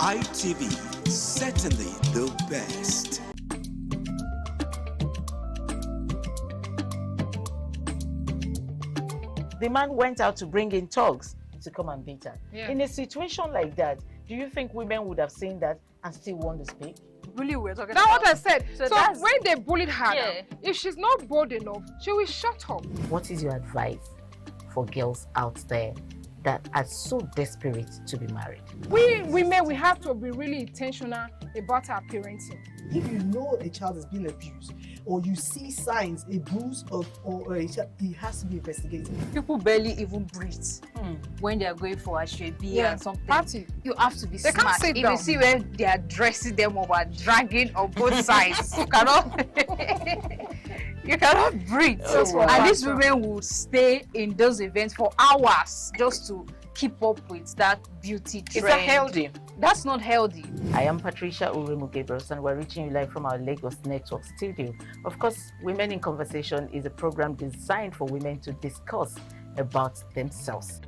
ITV, certainly the best. The man went out to bring in thugs to come and beat her. Yeah. In a situation like that, do you think women would have seen that and still want to speak? Really, we're talking That's about. what I said. So that's- when they bullied her, Yeah. if she's not bold enough, she will shut up. What is your advice for girls out there that are so desperate to be married? We women, we have to be really intentional about our parenting. If you know a child is being abused, or you see signs, a bruise or a child, it has to be investigated. People barely even breathe when they are going for a shrebi and something. Party. You have to be They can't smart. sit If down. you see where they are dressing them up and dragging on both sides, you cannot. You cannot breathe. Oh, And wow. these women will stay in those events for hours just to keep up with that beauty trend. Is that healthy? That's not healthy. I am Patricia Uremu Gabriels, and we're reaching you live from our Lagos Network studio. Of course, Women in Conversation is a program designed for women to discuss about themselves.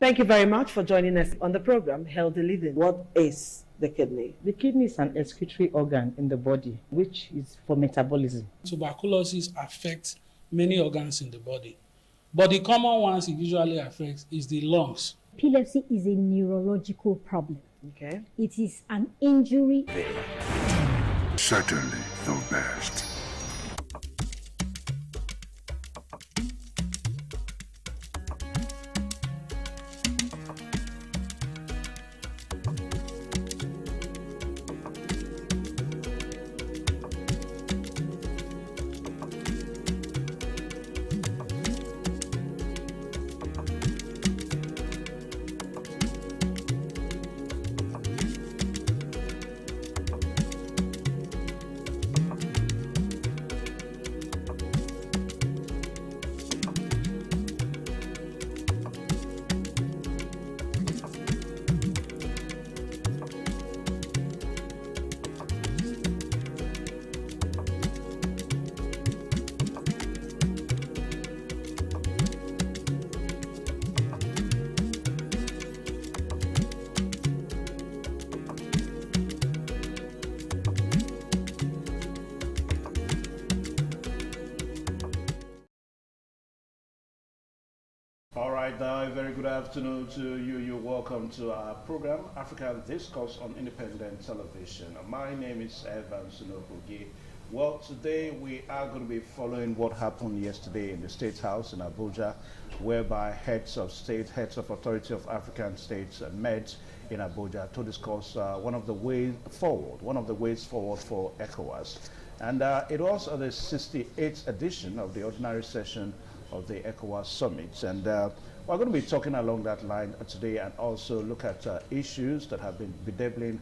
Thank you very much for joining us on the program, Healthy Living. What is the kidney? The kidney is an excretory organ in the body, which is for metabolism. Tuberculosis affects many organs in the body, but the common ones it usually affects is the lungs. Epilepsy is a neurological problem. Okay. It is an injury. Certainly the best. All right, very good afternoon to you. You're welcome to our program, African Discourse on Independent Television. My name is Evan Sunobugi. Well, today we are going to be following what happened yesterday in the State House in Abuja, whereby heads of state, heads of authority of African states met in Abuja to discuss one of the ways forward for ECOWAS. And it was the 68th edition of the ordinary session of the ECOWAS summit, and we're going to be talking along that line today and also look at issues that have been bedeviling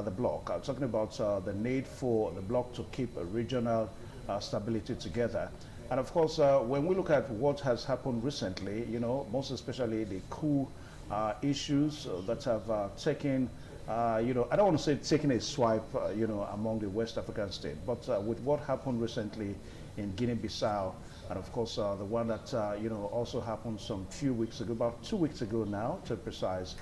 the bloc. Talking about the need for the bloc to keep a regional stability together. And of course, when we look at what has happened recently, you know, most especially the coup issues that have taken, you know, I don't want to say taking a swipe, you know, among the West African states, but with what happened recently in Guinea-Bissau, and of course the one that you know, also happened some few weeks ago, about 2 weeks ago now to be precise,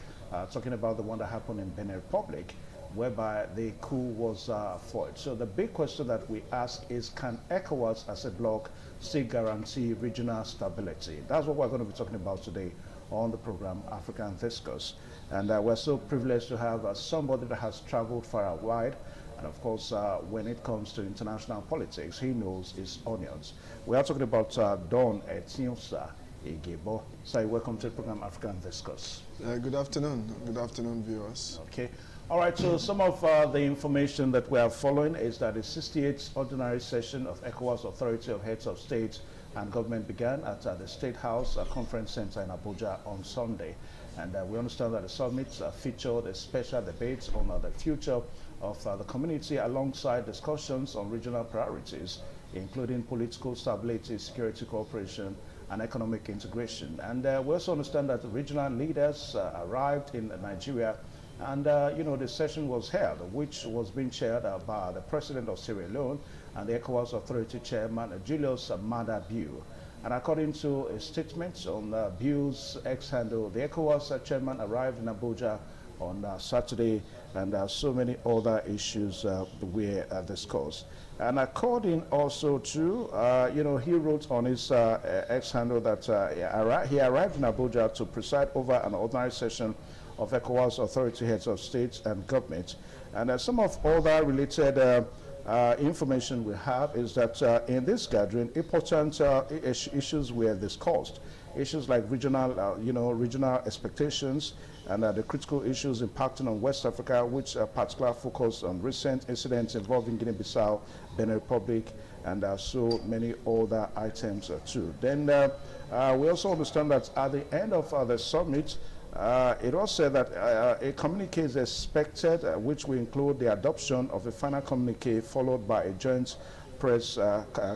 talking about the one that happened in Benin Republic, whereby the coup was fought. So the big question that we ask is, can ECOWAS as a bloc still guarantee regional stability? That's what we're going to be talking about today on the program African Discourse. And we're so privileged to have somebody that has traveled far and wide. And of course, when it comes to international politics, he knows his onions. We are talking about Don Etinsa Igebo. So welcome to the program African Discourse. Good afternoon. Good afternoon, viewers. Okay. All right, so some of the information that we are following is that the 68th ordinary session of ECOWAS Authority of Heads of State and Government began at the State House Conference Center in Abuja on Sunday. And we understand that the summit featured a special debate on the future of the community alongside discussions on regional priorities, including political stability, security cooperation, and economic integration. And we also understand that the regional leaders arrived in Nigeria, and you know, the session was held, which was being chaired by the President of Sierra Leone and the ECOWAS Authority Chairman Julius Maada Bio. And according to a statement on Bio's X handle, the ECOWAS Chairman arrived in Abuja on Saturday, and so many other issues were discussed. And according also to, you know, he wrote on his X handle that he arrived in Abuja to preside over an ordinary session of ECOWAS Authority Heads of States and Government. And some of other related information we have is that in this gathering, important issues were discussed. Issues like regional, you know, regional expectations and the critical issues impacting on West Africa, which particular focus on recent incidents involving Guinea-Bissau, Benin Republic, and so many other items too. Then we also understand that at the end of the summit, it was said that a communique is expected, which will include the adoption of a final communique followed by a joint press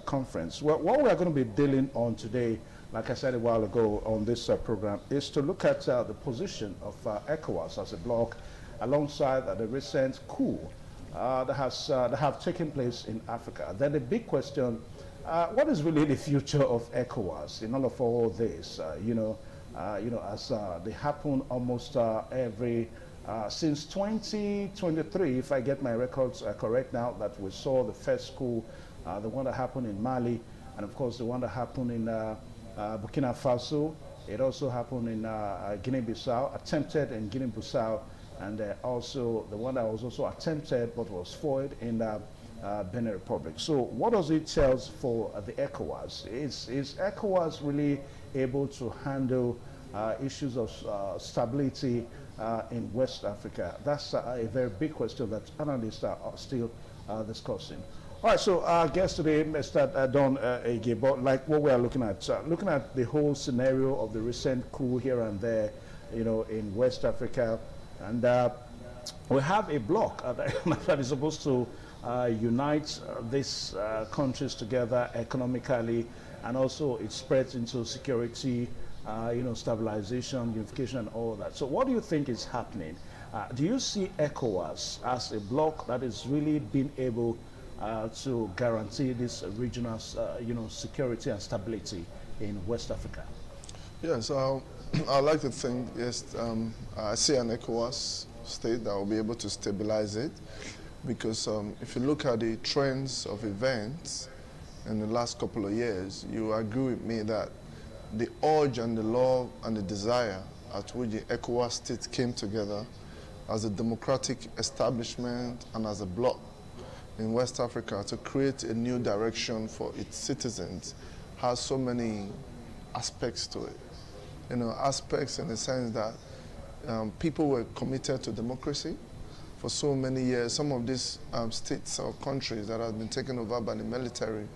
conference. Well, what we are going to be dealing on today, like I said a while ago on this program, is to look at the position of ECOWAS as a bloc alongside the recent coup that have taken place in Africa. Then the big question, what is really the future of ECOWAS in all of this? You know, as they happen almost every, since 2023, if I get my records correct now, that we saw the first school, the one that happened in Mali, and of course the one that happened in Burkina Faso. It also happened in Guinea-Bissau, attempted in Guinea-Bissau, and also the one that was also attempted but was foiled in Benin Republic. So what does it tell us for the ECOWAS? Is ECOWAS really able to handle issues of stability in West Africa? That's a very big question that analysts are still discussing. All right, so our guest today, Mr. Don Ege, but like what we are looking at the whole scenario of the recent coup here and there, in West Africa, and we have a bloc that is supposed to unite these countries together economically, and also it spreads into security, stabilization, unification, and all that. So what do you think is happening? Do you see ECOWAS as a bloc that is really being able to guarantee this regional, security and stability in West Africa? Yes, I'd like to think, yes, I see an ECOWAS state that will be able to stabilize it, because if you look at the trends of events in the last couple of years, you agree with me that the urge and the love and the desire at which the ECOWAS states came together as a democratic establishment and as a bloc in West Africa to create a new direction for its citizens has so many aspects to it. Aspects in the sense that people were committed to democracy for so many years. Some of these states or countries that have been taken over by the military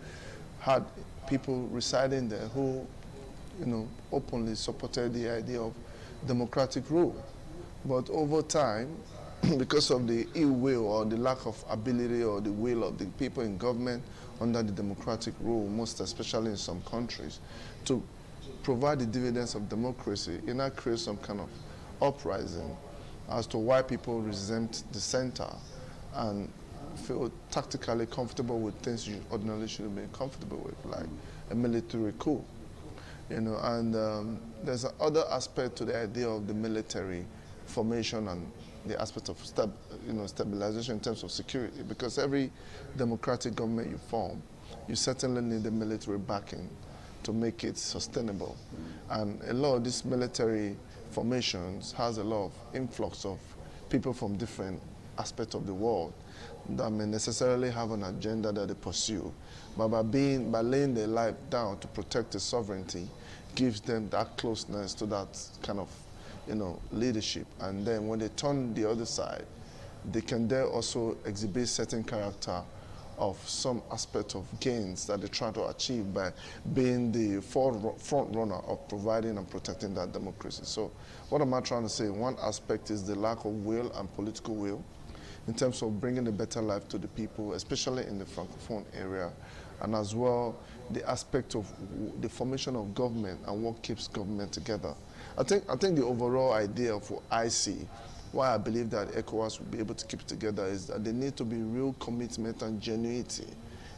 had people residing there who, openly supported the idea of democratic rule. But over time, because of the ill will or the lack of ability or the will of the people in government under the democratic rule, most especially in some countries, to provide the dividends of democracy, it now creates some kind of uprising as to why people resent the center and feel tactically comfortable with things you ordinarily shouldn't be comfortable with, like a military coup. And there's another aspect to the idea of the military formation and the aspect of stabilization in terms of security, because every democratic government you form, you certainly need the military backing to make it sustainable. And a lot of these military formations has a lot of influx of people from different aspects of the world that may necessarily have an agenda that they pursue, but by laying their life down to protect the sovereignty, gives them that closeness to that kind of leadership. And then when they turn the other side, they can there also exhibit certain character of some aspect of gains that they try to achieve by being the front runner of providing and protecting that democracy. So what am I trying to say? One aspect is the lack of will and political will in terms of bringing a better life to the people, especially in the Francophone area, and as well the aspect of the formation of government and what keeps government together. I think the overall idea of what I see, why I believe that ECOWAS will be able to keep it together, is that there need to be real commitment and genuinity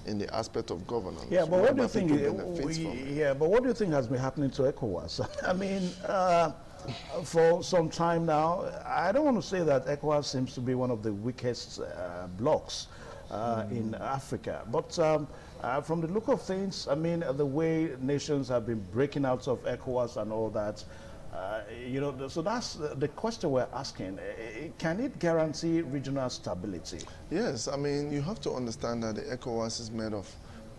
in the aspect of governance. Yeah, but what do you think? But what do you think has been happening to ECOWAS? I mean, for some time now, I don't want to say that ECOWAS seems to be one of the weakest blocs in Africa, but from the look of things, I mean, the way nations have been breaking out of ECOWAS and all that. So that's the question we're asking. Can it guarantee regional stability? Yes, I mean, you have to understand that the ECOWAS is made of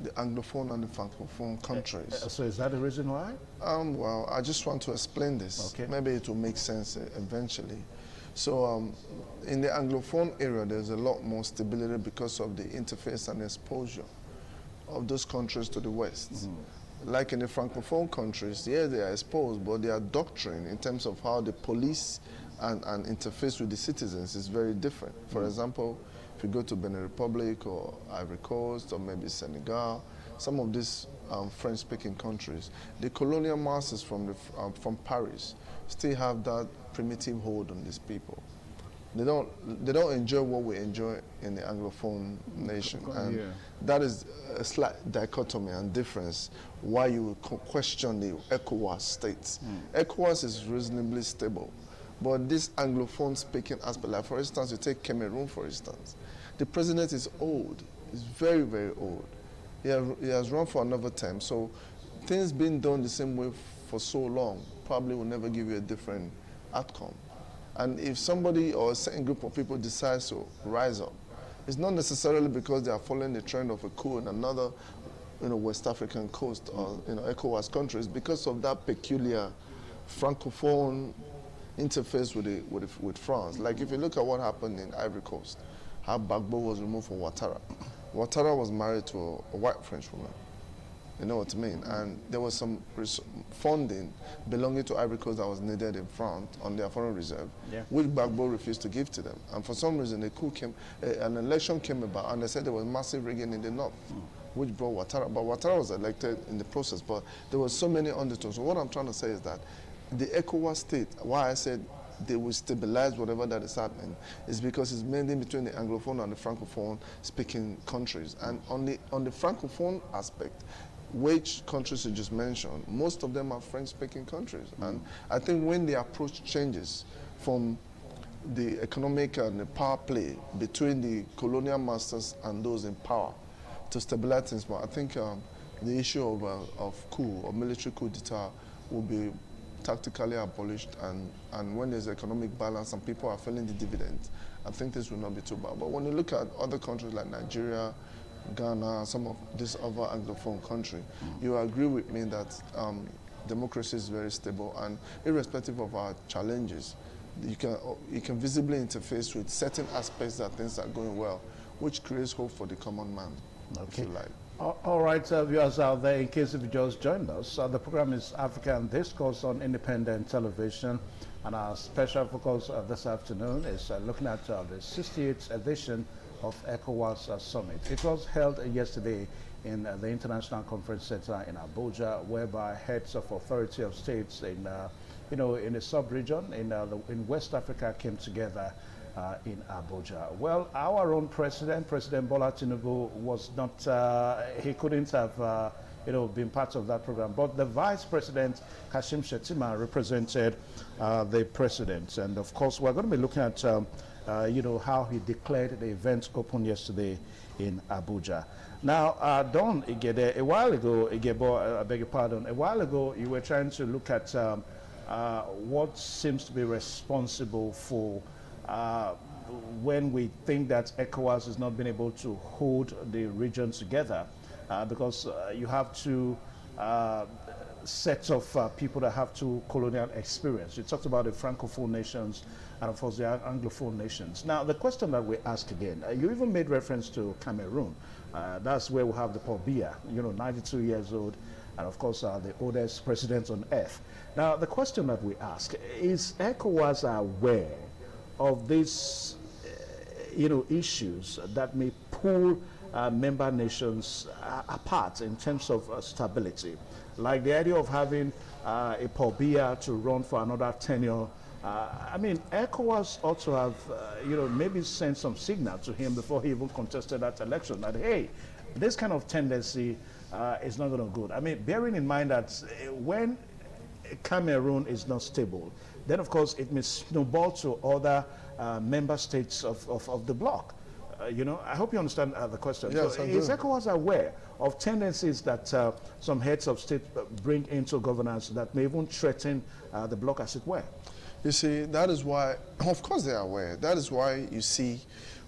the Anglophone and the Francophone countries. So is that the reason why? Well, I just want to explain this. Okay. Maybe it will make sense eventually. So in the Anglophone area, there's a lot more stability because of the interface and exposure of those countries to the West. Mm-hmm. Like in the Francophone countries, yeah, they are exposed, but their doctrine in terms of how they police and interface with the citizens is very different. For example, if you go to Benin Republic or Ivory Coast or maybe Senegal, some of these French-speaking countries, the colonial masters from Paris still have that primitive hold on these people. They don't enjoy what we enjoy in the Anglophone nation, and that is a slight dichotomy and difference. Why you would question the ECOWAS states? ECOWAS is reasonably stable, but this Anglophone speaking aspect, like for instance, you take Cameroon for instance, the president is old, he's very, very old. He has run for another term, so things being done the same way for so long probably will never give you a different outcome. And if somebody or a certain group of people decides to rise up, it's not necessarily because they are following the trend of a coup in another, West African coast or ECOWAS countries, because of that peculiar francophone interface with France. Like if you look at what happened in Ivory Coast, how Gbagbo was removed from Ouattara. Ouattara was married to a white French woman. You know what I mean? And there was some funding belonging to Ivory Coast that was needed in France on their foreign reserve, which Gbagbo refused to give to them. And for some reason, an election came about, and they said there was massive rigging in the north, which brought Ouattara. But Ouattara was elected in the process, but there were so many undertones. So what I'm trying to say is that the ECOWAS state, why I said they will stabilize whatever that is happening, is because it's mainly between the Anglophone and the Francophone speaking countries. And on the Francophone aspect, which countries you just mentioned, most of them are French-speaking countries. And I think when the approach changes from the economic and the power play between the colonial masters and those in power to stabilize things more, I think the issue of coup or military coup d'etat will be tactically abolished, and when there's economic balance and people are feeling the dividends, I think this will not be too bad. But when you look at other countries like Nigeria, Ghana, some of this other Anglophone country, you agree with me that democracy is very stable, and irrespective of our challenges, you can visibly interface with certain aspects that things are going well, which creates hope for the common man, if you like. All right, viewers out there, in case if you just joined us, the program is African Discourse on Independent Television, and our special focus this afternoon is looking at the 68th edition of ECOWAS Summit. It was held yesterday in the International Conference Center in Abuja, whereby heads of authority of states in, in the sub-region in West Africa came together in Abuja. Well, our own President Bola Tinubu was not, he couldn't have, been part of that program, but the Vice President, Kashim Shettima, represented the President. And of course, we're going to be looking at, how he declared the event open yesterday in Abuja. Now, Don Igede, a while ago, Igebo, I beg your pardon, a while ago, you were trying to look at what seems to be responsible for when we think that ECOWAS has not been able to hold the region together, because you have two sets of people that have two colonial experience. You talked about the Francophone nations and of course the Anglophone nations. Now the question that we ask again, you even made reference to Cameroon. That's where we have the Paul Biya, 92 years old, and of course the oldest president on earth. Now the question that we ask, is ECOWAS aware of these issues that may pull member nations apart in terms of stability, like the idea of having a Paul Biya to run for another tenure? I mean, ECOWAS ought to have, maybe sent some signal to him before he even contested that election that, hey, this kind of tendency is not going to good. I mean, bearing in mind that when Cameroon is not stable, then of course it may snowball to other member states of the bloc. I hope you understand the question. Yes, so I is do. ECOWAS aware of tendencies that some heads of state bring into governance that may even threaten the bloc, as it were? You see, that is why, of course they are aware. That is why you see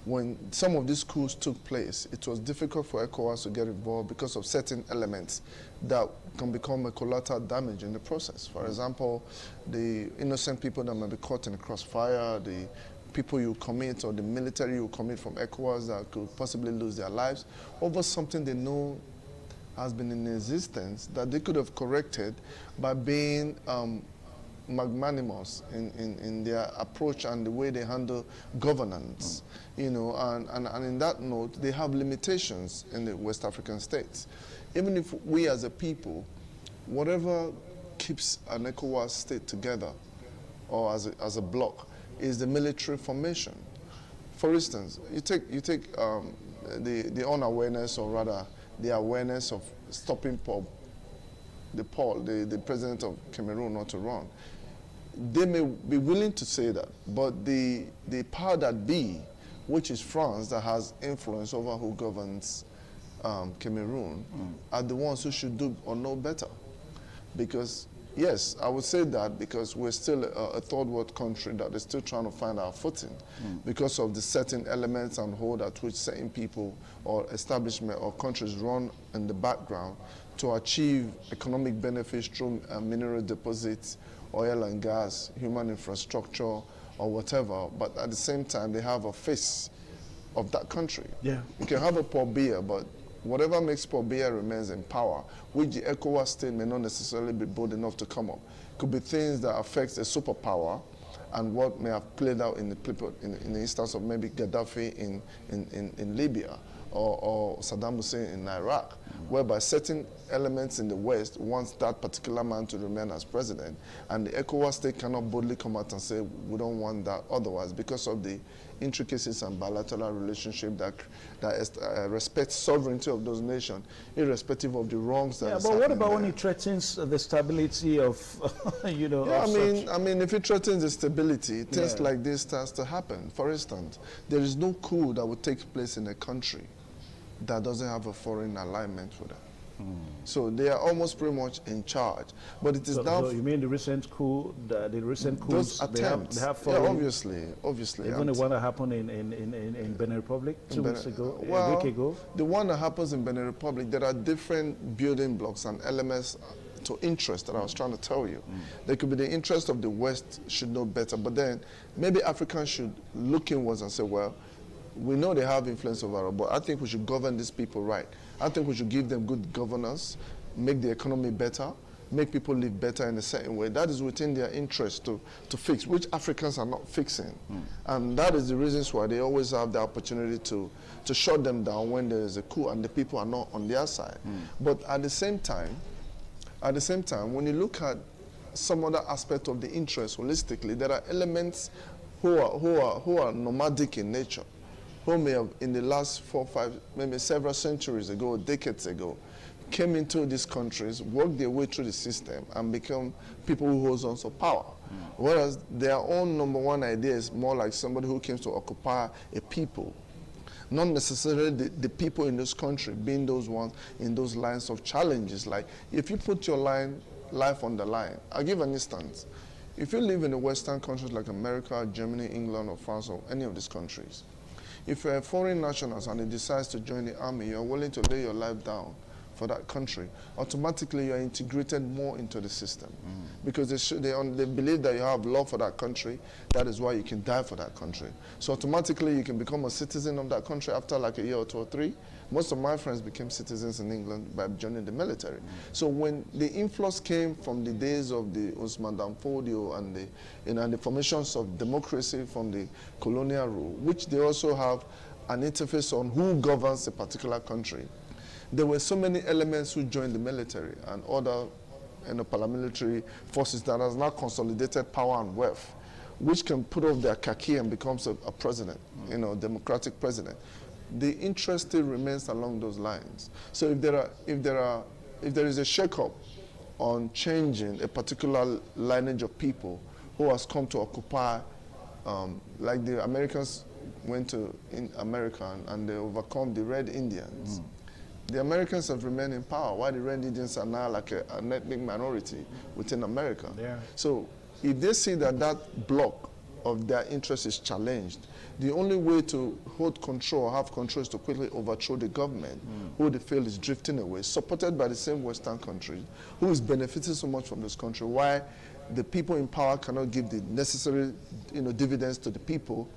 when some of these coups took place, it was difficult for ECOWAS to get involved because of certain elements that can become a collateral damage in the process. For example, the innocent people that may be caught in the crossfire, the people you commit or the military you commit from ECOWAS that could possibly lose their lives over something they know has been in existence that they could have corrected by being magnanimous in their approach and the way they handle governance, and in that note, they have limitations in the West African states. Even if we as a people, whatever keeps an ECOWAS state together or as a bloc, is the military formation. For instance, you take the unawareness, or rather the awareness of stopping the president of Cameroon not to run. They may be willing to say that, but the power that be, which is France, that has influence over who governs Cameroon, are the ones who should do or know better. Because, yes, I would say that because we're still a third world country that is still trying to find our footing because of the certain elements and hold at which certain people or establishment or countries run in the background to achieve economic benefits through mineral deposits, oil and gas, human infrastructure, or whatever. But at the same time, they have a face of that country. Yeah. You can have a Paul Biya, but whatever makes Paul Biya remains in power, which the ECOWAS state may not necessarily be bold enough to come up. Could be things that affects a superpower and what may have played out in the instance of maybe Gaddafi in Libya or Saddam Hussein in Iraq, whereby certain elements in the West wants that particular man to remain as president, and the ECOWAS state cannot boldly come out and say, we don't want that otherwise, because of the intricacies and bilateral relationship that respects sovereignty of those nations, irrespective of the wrongs that Yeah, is but what happening about there. when it threatens the stability of, you know, Yeah, of such? I mean, if it threatens the stability, things Yeah. like this starts to happen. For instance, there is no coup that would take place in a country that doesn't have a foreign alignment with them. So they are almost pretty much in charge. But it is now... So you mean the recent coup, the recent coups, those attempts, they have foreign... yeah, obviously. Even the one that happened in Benin Republic 2 weeks ago, well, a week ago. The one that happens in Benin Republic, there are different building blocks and elements to interest that I was trying to tell you. There could be the interest of the West should know better, but then maybe Africans should look inwards and say, well, we know they have influence over us, but I think we should govern these people right. I think we should give them good governance, make the economy better, make people live better in a certain way. That is within their interest to fix, which Africans are not fixing. And that is the reasons why they always have the opportunity to shut them down when there is a coup and the people are not on their side. But at the same time, when you look at some other aspect of the interest holistically, there are elements who are nomadic in nature, who may have in the last 4, 5, maybe several centuries ago, decades ago, came into these countries, worked their way through the system, and become people who hold on to power. Whereas their own number one idea is more like somebody who came to occupy a people, not necessarily the people in this country being those ones in those lines of challenges. Like if you put your life on the line, I'll give an instance. If you live in the Western countries like America, Germany, England, or France, or any of these countries, if you're a foreign national and it decides to join the army, you're willing to lay your life down for that country, automatically you're integrated more into the system. Because they believe that you have love for that country, that is why you can die for that country. So automatically you can become a citizen of that country after like a year or 2 or 3. Most of my friends became citizens in England by joining the military. So when the influx came from the days of the Usman Dan Fodio and the formations of democracy from the colonial rule, which they also have an interface on who governs a particular country, there were so many elements who joined the military and other paramilitary forces that has now consolidated power and wealth, which can put off their khaki and becomes a president, democratic president. The interest still remains along those lines. So if there is a shake-up on changing a particular lineage of people who has come to occupy, like the Americans went to in America and they overcome the Red Indians. The Americans have remained in power, while the Red Indians are now like an ethnic minority within America. Yeah. So if they see that that block of their interest is challenged, the only way to hold control or have control is to quickly overthrow the government, who they feel is drifting away, supported by the same Western countries, who is benefiting so much from this country, why the people in power cannot give the necessary dividends to the people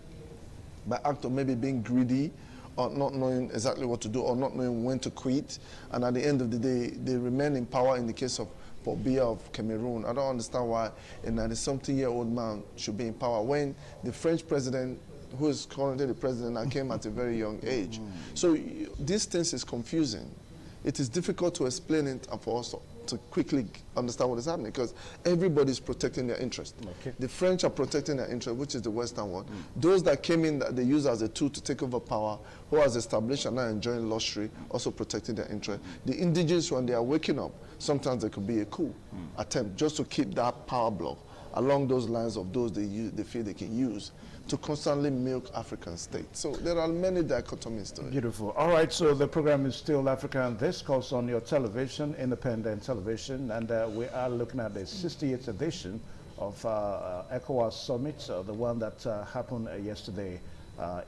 by act of maybe being greedy, or not knowing exactly what to do, or not knowing when to quit, and at the end of the day, they remain in power. In the case of Paul Biya of Cameroon, I don't understand why a 90-something-year-old man should be in power when the French president, who is currently the president, came at a very young age. So these things is confusing. It is difficult to explain it and for us to quickly understand what is happening, because everybody's protecting their interest. Okay. The French are protecting their interest, which is the Western world. Those that came in that they use as a tool to take over power, who has established and now enjoying luxury, also protecting their interest. The indigenous, when they are waking up, sometimes there could be a coup attempt just to keep that power block along those lines of those they feel they can use to constantly milk African states. So there are many dichotomies to it. Beautiful. All right, so the program is still Africa and This, comes on your television, independent television, and we are looking at the 68th edition of ECOWAS Summit, the one that happened yesterday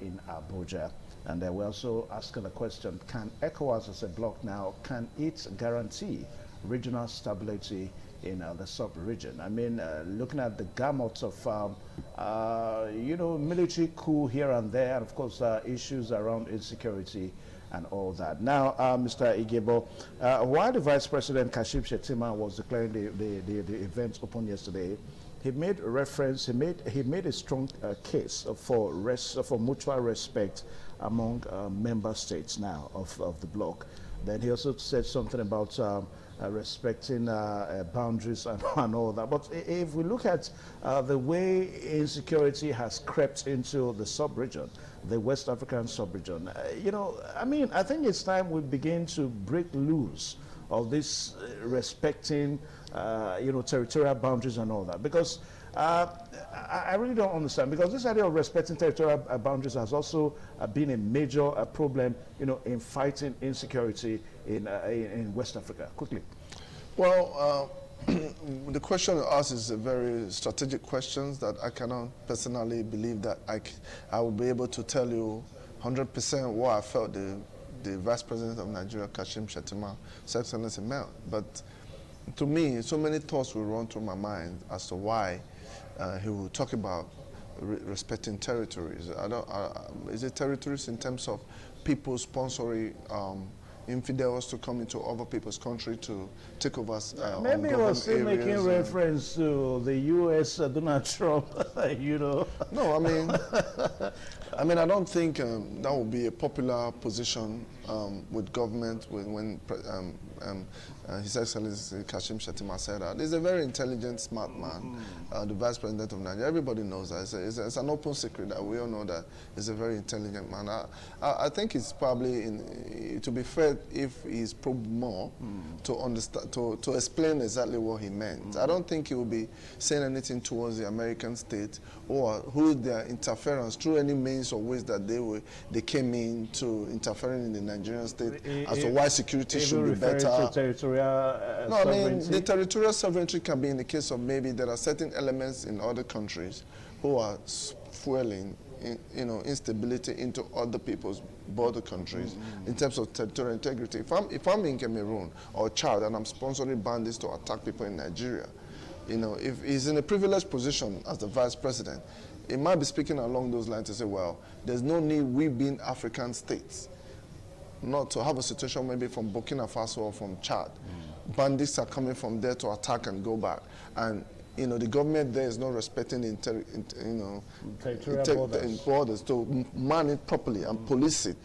in Abuja. And we're also asking the question, can ECOWAS as a bloc now, can it guarantee regional stability in the sub-region? I mean, looking at the gamut of, you know, military coup here and there, and of course, issues around insecurity and all that. Now, Mr. Igebo, while the Vice President Kashim Shettima was declaring the event open yesterday, he made a reference, he made a strong case for mutual respect among member states now of the bloc. Then he also said something about respecting boundaries and all that. But if we look at the way insecurity has crept into the sub-region, the West African sub-region, you know, I mean, I think it's time we begin to break loose of this respecting, you know, territorial boundaries and all that. Because I really don't understand, because this idea of respecting territorial boundaries has also been a major problem, you know, in fighting insecurity in West Africa. Quickly. Well, the question you asked is a very strategic question that I cannot personally believe that I will be able to tell you 100% what I felt the Vice President of Nigeria, Kashim Shettima, His Excellency meant. But to me, so many thoughts will run through my mind as to why he will talk about respecting territories. Is it territories in terms of people sponsoring infidels to come into other people's country to take over maybe he was still making reference to the U.S. Donald Trump, you know. No, I mean, I don't think that would be a popular position with government when His Excellency Kashim Shettima said that. He's a very intelligent, smart man, the Vice President of Nigeria. Everybody knows that. It's an open secret that we all know that he's a very intelligent man. I think it's probably, to be fair, if he's probed more to understand, to explain exactly what he meant. I don't think he will be saying anything towards the American state or who their interference through any means or ways that they came in to interfering in the Nigerian state as to why security should be better. To territorial no, I mean, the territorial sovereignty can be in the case of maybe there are certain elements in other countries who are fueling instability into other people's border countries in terms of territorial integrity. If I'm in Cameroon or Chad and I'm sponsoring bandits to attack people in Nigeria, if he's in a privileged position as the Vice President, he might be speaking along those lines to say, well, there's no need, we being African states, not to have a situation maybe from Burkina Faso or from Chad. Bandits are coming from there to attack and go back. And the government there is not respecting territorial borders to man it properly and police it,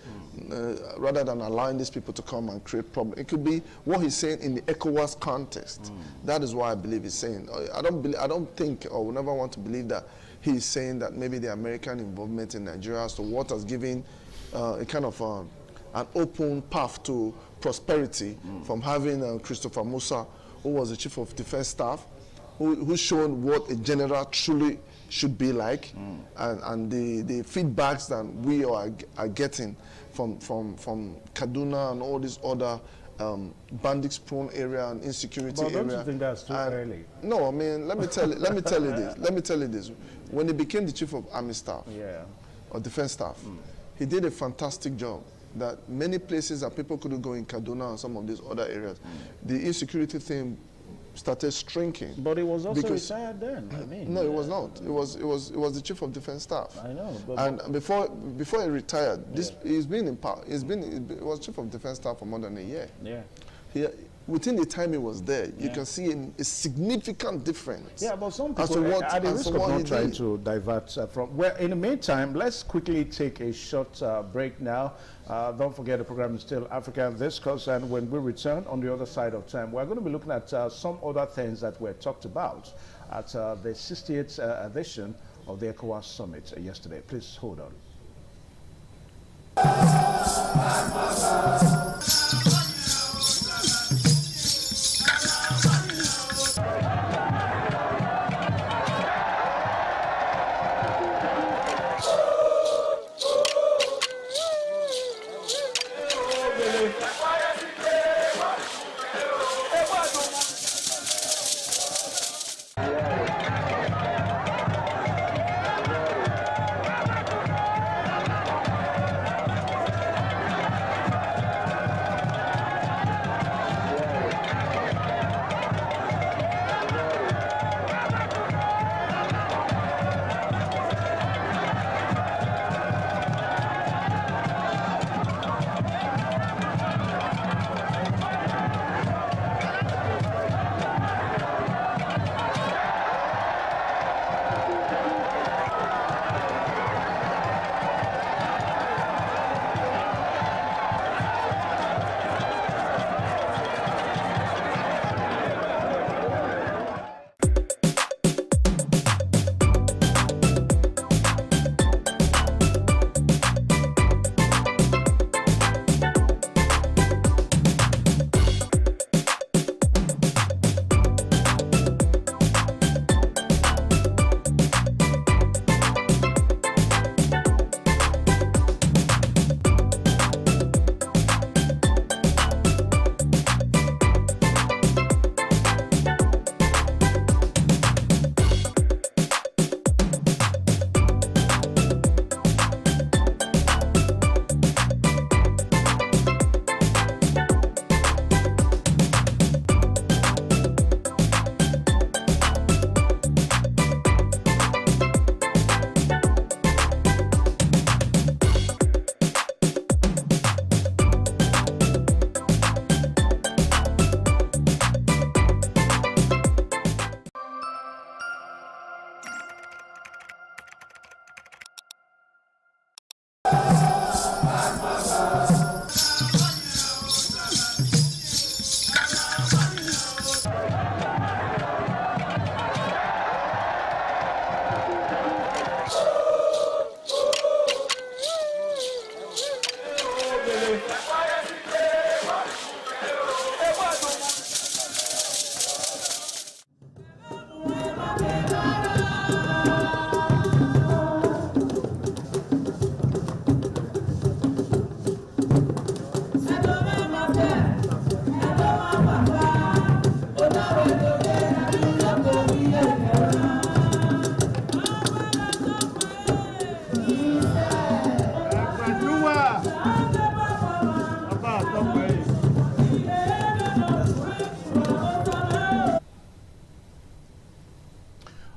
rather than allowing these people to come and create problems. It could be what he's saying in the ECOWAS context. That is what I believe he's saying. I don't think, or would never want to believe that he's saying that maybe the American involvement in Nigeria as to what has given a kind of an open path to prosperity from having Christopher Musa, who was the Chief of Defense Staff, who's shown what a general truly should be like, and the feedbacks that we are getting from Kaduna and all these other bandits-prone area and insecurity area. Don't you think that's too early? No, I mean, let me tell you this. When he became the Chief of Army Staff, or Defense Staff, he did a fantastic job. That many places that people couldn't go in Kaduna and some of these other areas, the insecurity thing started shrinking. But he was also retired then. I mean, no, it was not. It was the Chief of Defense Staff. I know. And before he retired, he was Chief of Defense Staff for more than a year. Yeah. within the time he was there, you can see a significant difference. Yeah, but some people, as to what, at the risk of not trying did. to divert from, well, in the meantime, let's quickly take a short break now. Don't forget the program is still African Discourse, and when we return on the other side of time, we're going to be looking at some other things that were talked about at the 68th edition of the ECOWAS Summit yesterday. Please hold on.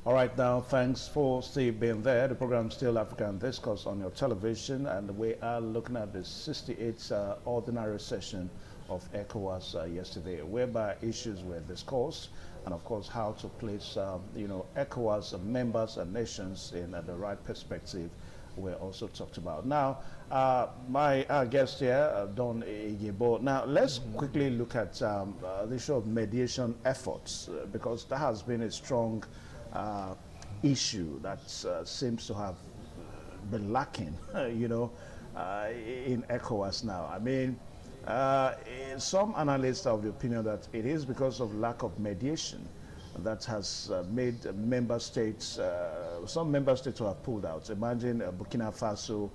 Right now, thanks for still being there. The program is still African Discourse on your television, and we are looking at the 68th ordinary session of ECOWAS yesterday, whereby issues were discussed, and of course how to place, ECOWAS members and nations in the right perspective were also talked about. Now, my guest here, Don Igbo. Now, let's quickly look at the issue of mediation efforts, because that has been a strong issue that seems to have been lacking, in ECOWAS now. I mean, some analysts are of the opinion that it is because of lack of mediation that has made member states, some member states who have pulled out. Imagine Burkina Faso,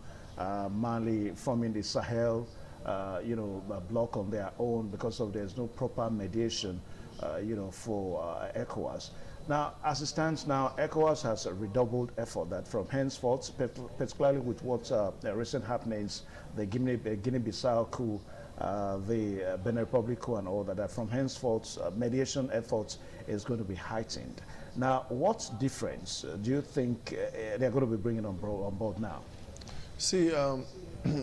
Mali forming the Sahel, block on their own because of there's no proper mediation, for ECOWAS. Now, as it stands now, ECOWAS has a redoubled effort that from henceforth, particularly with what recent happenings, the Guinea-Bissau coup, the Benin Republic coup and all that from henceforth, mediation efforts is going to be heightened. Now, what difference do you think they're going to be bringing on board now? See,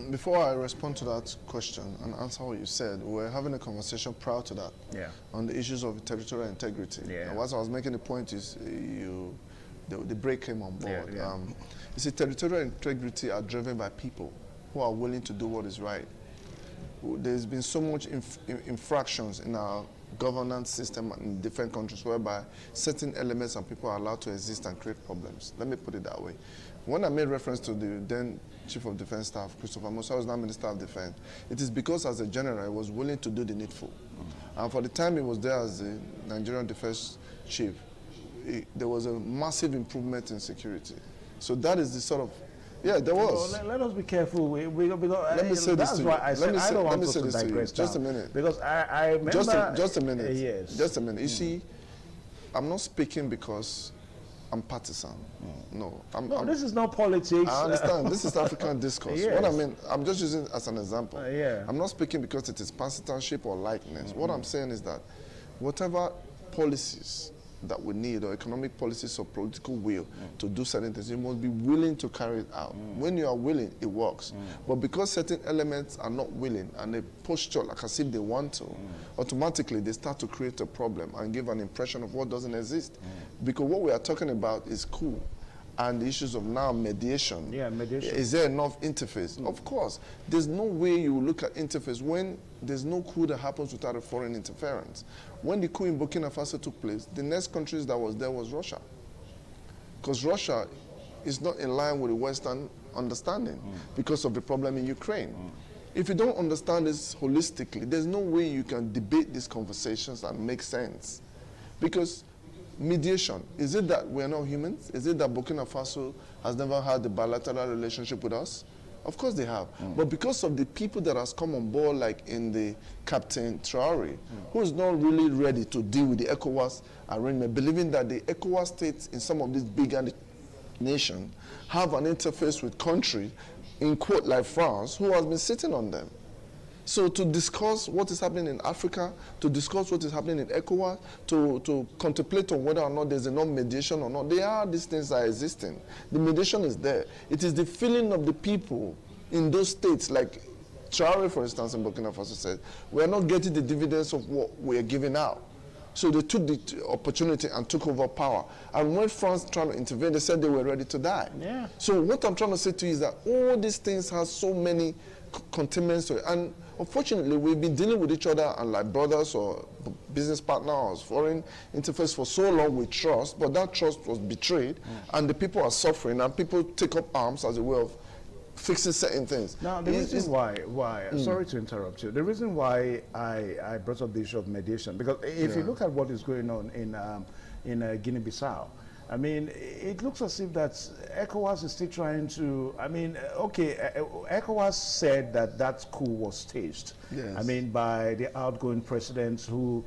before I respond to that question and answer what you said, we were having a conversation prior to that on the issues of territorial integrity. And what I was making the point is the break came on board. You see, territorial integrity are driven by people who are willing to do what is right. There's been so much infractions in our governance system in different countries whereby certain elements and people are allowed to exist and create problems. Let me put it that way. When I made reference to the then Chief of Defense Staff, Christopher Musa, who is now Minister of Defense, it is because as a general, he was willing to do the needful. And for the time he was there as the Nigerian Defense Chief, there was a massive improvement in security. So that is the sort of, yeah, there was. Well, let us be careful. Because let me say this to you. I don't want to digress. Just a minute. Because I remember... Just a minute. Yes. Just a minute. You see, I'm not speaking because I'm partisan. No. This is not politics. I understand. This is African discourse. Yes. What I mean, I'm just using it as an example. I'm not speaking because it is partisanship or likeness. What I'm saying is that whatever policies that we need, or economic policies or political will to do certain things, you must be willing to carry it out. When you are willing, it works. But because certain elements are not willing and they posture like as if they want to, automatically they start to create a problem and give an impression of what doesn't exist. Because what we are talking about is coup and the issues of now mediation. Mediation. Is there enough interface? Of course. There's no way you look at interface when there's no coup that happens without a foreign interference. When the coup in Burkina Faso took place, the next countries that was there was Russia. Because Russia is not in line with the Western understanding because of the problem in Ukraine. If you don't understand this holistically, there's no way you can debate these conversations and make sense. Because mediation, is it that we're not humans? Is it that Burkina Faso has never had a bilateral relationship with us? Of course they have. But because of the people that has come on board, like in the Captain Traore, who is not really ready to deal with the ECOWAS arrangement, believing that the ECOWAS states in some of these bigger nations have an interface with countries, in quote, like France, who has been sitting on them. So to discuss what is happening in Africa, to discuss what is happening in ECOWAS, to contemplate on whether or not there's enough mediation or not, there are these things that are existing. The mediation is there. It is the feeling of the people in those states, like Traore, for instance, in Burkina Faso said, we're not getting the dividends of what we're giving out. So they took the opportunity and took over power. And when France tried to intervene, they said they were ready to die. So what I'm trying to say to you is that all these things have so many containments to it. And unfortunately, we've been dealing with each other and like brothers or business partners or foreign interface for so long with trust, but that trust was betrayed and the people are suffering and people take up arms as a way of fixing certain things. Now, the reason why sorry to interrupt you, the reason why I brought up the issue of mediation, because if you look at what is going on in Guinea-Bissau, I mean, it looks as if that ECOWAS is still trying to, I mean, okay, ECOWAS said that that coup was staged. I mean, by the outgoing president who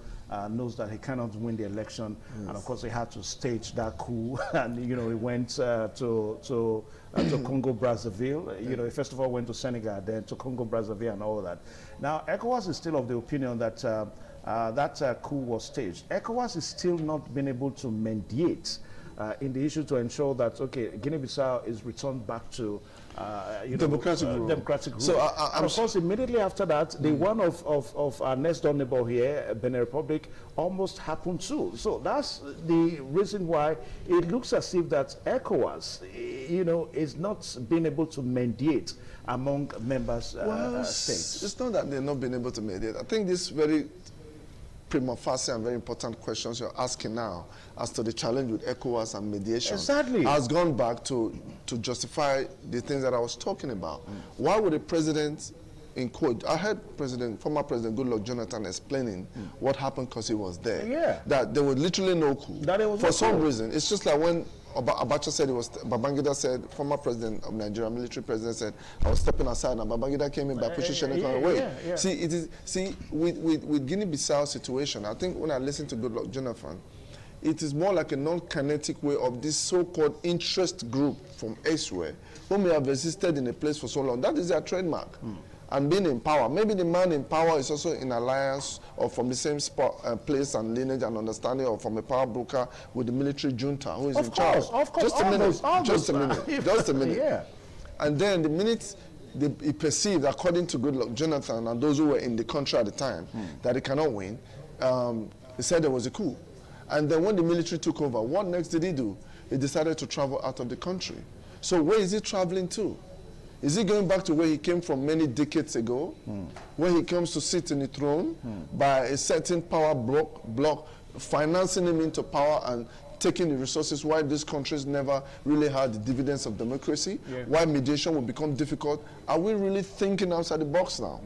knows that he cannot win the election, and of course he had to stage that coup, and you know, he went to Congo Brazzaville. You know, he first of all went to Senegal, then to Congo Brazzaville and all that. Now, ECOWAS is still of the opinion that that coup was staged. ECOWAS is still not been able to mediate in the issue to ensure that, okay, Guinea-Bissau is returned back to democratic rule. So, and of course, immediately after that, the one of our next door neighbor here, Benin Republic, almost happened too. So that's the reason why it looks as if that ECOWAS, you know, is not being able to mediate among members states. It's not that they're not being able to mediate. I think this very prima facie and very important questions you're asking now as to the challenge with ECOWAS and mediation has gone back to justify the things that I was talking about. Why would the president, in quote, I heard former President Goodluck Jonathan explaining what happened because he was there. That there was literally no coup. For some reason, it's just like when Abacha said Babangida said, former president of Nigeria, military president said, I was stepping aside and Babangida came in by pushing Seneca away. See, with Guinea-Bissau situation, I think when I listen to Goodluck Jonathan, it is more like a non-kinetic way of this so-called interest group from elsewhere who may have existed in a place for so long. That is their trademark. And being in power. Maybe the man in power is also in alliance or from the same spot, place and lineage and understanding, or from a power broker with the military junta who is in charge. Of course, just a minute. And then the minute he perceived, according to Goodluck Jonathan and those who were in the country at the time, that he cannot win, he said there was a coup. And then when the military took over, what next did he do? He decided to travel out of the country. So where is he traveling to? Is he going back to where he came from many decades ago, where he comes to sit in the throne by a certain power block financing him into power and taking the resources, why these countries never really had the dividends of democracy, why mediation will become difficult? Are we really thinking outside the box now?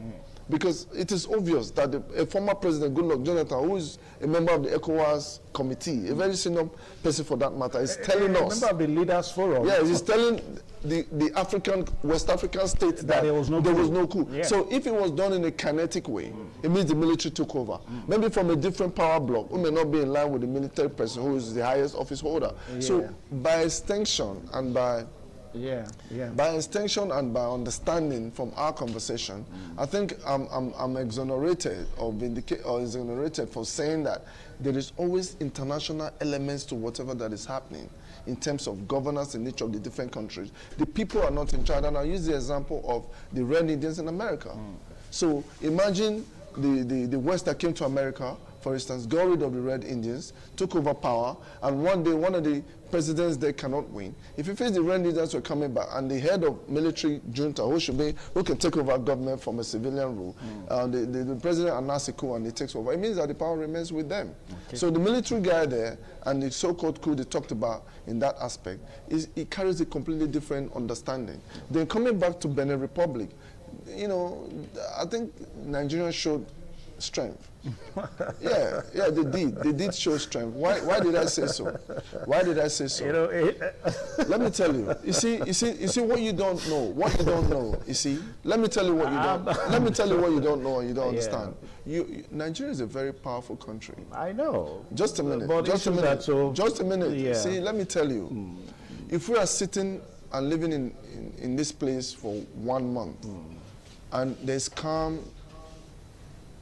Because it is obvious that a former president, Goodluck Jonathan, who is a member of the ECOWAS committee, a very senior person for that matter, is telling us. A member of the Leaders Forum. Yeah, he's telling the West African states that there was no coup. Yeah. So if it was done in a kinetic way, it means the military took over. Maybe from a different power block, who may not be in line with the military person who is the highest office holder. So by extension and by extension and by understanding from our conversation, I think I'm exonerated or exonerated for saying that there is always international elements to whatever that is happening in terms of governance in each of the different countries. The people are not in charge, and I use the example of the Red Indians in America. So imagine the West that came to America, for instance, got rid of the Red Indians, took over power, and one day one of the presidents there cannot win. If you face the Red Indians were coming back, and the head of military junta, who can take over government from a civilian rule, the president announces a coup and he takes over, it means that the power remains with them. Okay. So the military guy there and the so-called coup they talked about in that aspect, it carries a completely different understanding. Then coming back to Benin Republic, you know, I think Nigerians showed strength. yeah, they did. They did show strength. Why did I say so? Why did I say so? You know, let me tell you. You see what you don't know. What you don't know. You see. Let me tell you what you don't. Let me tell you what you don't know and you don't understand. Nigeria is a very powerful country. I know. Just a minute. Just a minute. Just a minute. Yeah. See, let me tell you. If we are sitting and living in this place for 1 month, and there's calm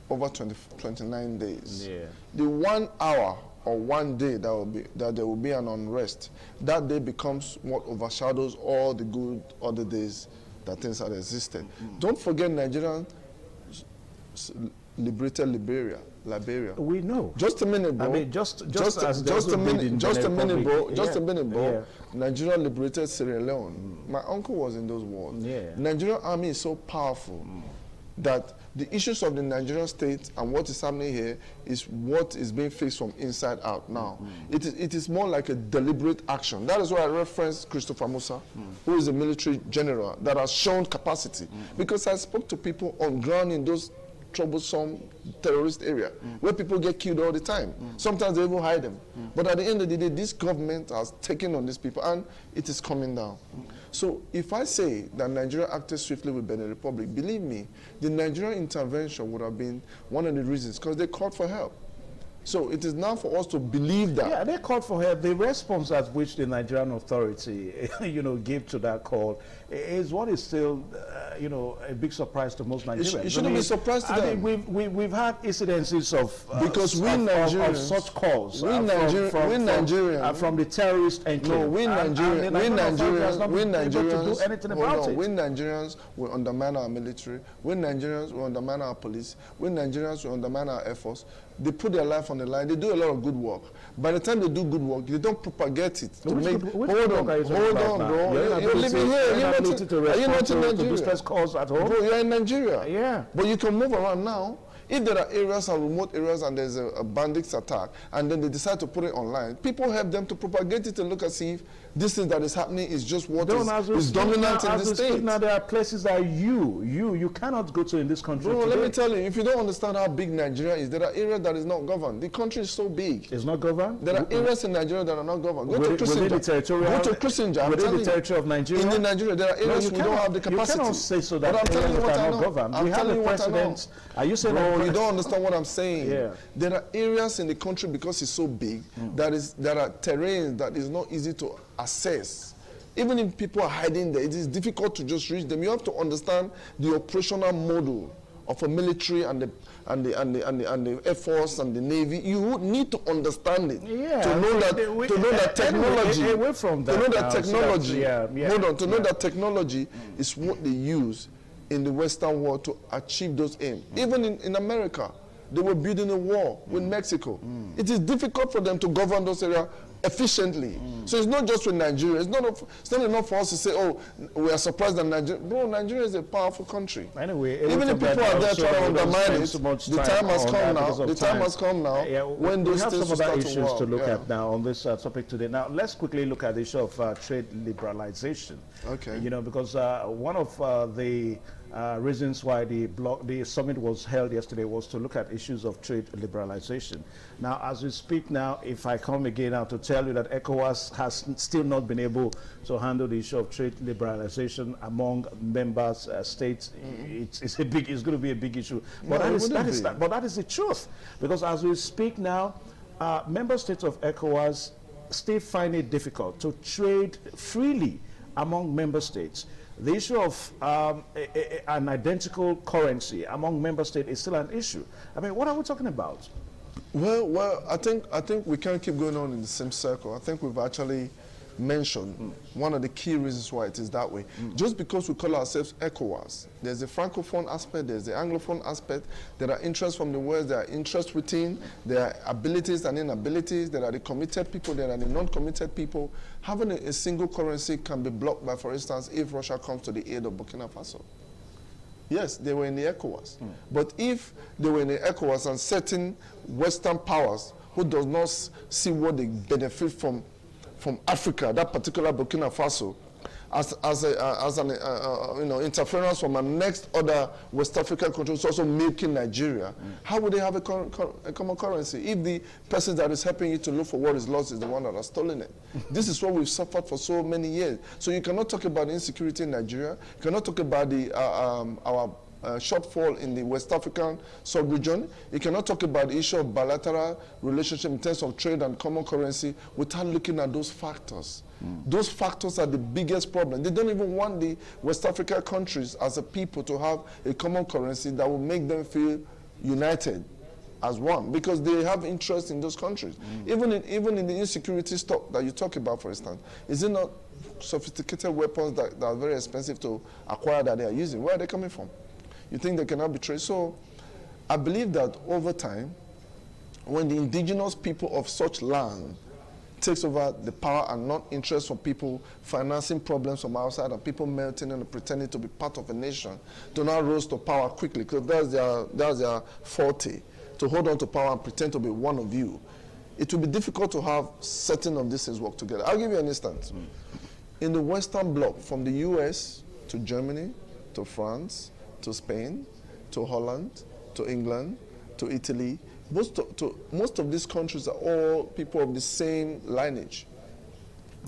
over 29 days. Yeah. The 1 hour or 1 day that there will be an unrest, that day becomes what overshadows all the good other days that things had existed. Don't forget Nigeria liberated Liberia. We know. Just a minute, bro. I mean, just a minute, bro. Nigeria liberated Sierra Leone. My uncle was in those wars. Nigerian army is so powerful that the issues of the Nigerian state and what is happening here is what is being faced from inside out now. It is more like a deliberate action. That is why I referenced Christopher Musa, who is a military general that has shown capacity. Because I spoke to people on ground in those troublesome terrorist area where people get killed all the time. Sometimes they even hide them. But at the end of the day, this government has taken on these people and it is coming down. So if I say that Nigeria acted swiftly with Benin Republic, believe me, the Nigerian intervention would have been one of the reasons because they called for help. So it is now for us to believe that. Yeah, they called for help. The response at which the Nigerian authority, gave to that call is what is still, a big surprise to most Nigerians. It shouldn't be surprised to them. We've had incidences of because we Nigerians of such calls. We Nigerians from the terrorist enclave. No, we Nigerians will undermine our military. We Nigerians will undermine our police. We Nigerians will undermine our Air Force. They put their life on the line. They do a lot of good work. By the time they do good work, they don't propagate it. Hold on, bro. You're living here. Are you not in Nigeria? Calls at home? Bro, you're in Nigeria. Yeah. But you can move around now. If there are areas and remote areas and there's a bandits attack and then they decide to put it online, people help them to propagate it and look and see if this thing that is happening is just what is dominant in the state. Now there are places that you cannot go to in this country. Bro, let me tell you, if you don't understand how big Nigeria is, there are areas that is not governed. The country is so big. It's not governed? There are areas in Nigeria that are not governed. Go to Kissinger. Within the territory of Nigeria? In Nigeria, there are areas we don't have the capacity. You cannot say so that areas that are not governed. We have the president. Are you saying that? You don't understand what I'm saying. Yeah. There are areas in the country because it's so big there are terrains that is not easy to access. Even if people are hiding there, it is difficult to just reach them. You have to understand the operational model of a military and the Air Force and the Navy. You need to understand it to know that technology. Away from that, to know that technology. Hold on. To know that technology is what they use in the Western world to achieve those aims. Even in America, they were building a wall with Mexico. It is difficult for them to govern those areas efficiently. So it's not just with Nigeria. It's not enough for us to say, oh, we are surprised that Nigeria. Bro, Nigeria is a powerful country. Anyway, even if people are there trying to undermine it, the time has come now. The time has come now when those states will some start other issues to look yeah. at now on this topic today. Now, let's quickly look at the issue of trade liberalization. Okay. You know, because one of the reasons why the summit was held yesterday was to look at issues of trade liberalization. Now, as we speak now, if I come again now to tell you that ECOWAS has still not been able to handle the issue of trade liberalization among members states, it's going to be a big issue. But that is the truth, because as we speak now, member states of ECOWAS still find it difficult to trade freely among member states. The issue of an identical currency among member states is still an issue. I mean, what are we talking about? Well, I think we can't keep going on in the same circle. I think we've actually mentioned one of the key reasons why it is that way. Just because we call ourselves ECOWAS, there's a Francophone aspect, there's the Anglophone aspect, there are interests from the West, there are interests within, there are abilities and inabilities, there are the committed people, there are the non-committed people. Having a single currency can be blocked by, for instance, if Russia comes to the aid of Burkina Faso. Yes, they were in the ECOWAS. But if they were in the ECOWAS and certain Western powers who does not see what they benefit from Africa, that particular Burkina Faso, as an interference from a next other West African country is also making Nigeria, how would they have a common currency if the person that is helping you to look for what is lost is the one that has stolen it? This is what we've suffered for so many years. So you cannot talk about insecurity in Nigeria. You cannot talk about the our shortfall in the West African sub-region. You cannot talk about the issue of bilateral relationship in terms of trade and common currency without looking at those factors. Those factors are the biggest problem. They don't even want the West African countries as a people to have a common currency that will make them feel united as one, because they have interest in those countries. Even in the insecurity stuff that you talk about, for instance, is it not sophisticated weapons that are very expensive to acquire that they are using? Where are they coming from? You think they cannot be traced? So I believe that over time, when the indigenous people of such land takes over the power and not interest from people financing problems from outside and people melting and pretending to be part of a nation, do not rose to power quickly, because that's their forte, to hold on to power and pretend to be one of you. It will be difficult to have certain of these things work together. I'll give you an instance. In the Western Bloc, from the US to Germany to France to Spain to Holland to England to Italy, most of these countries are all people of the same lineage.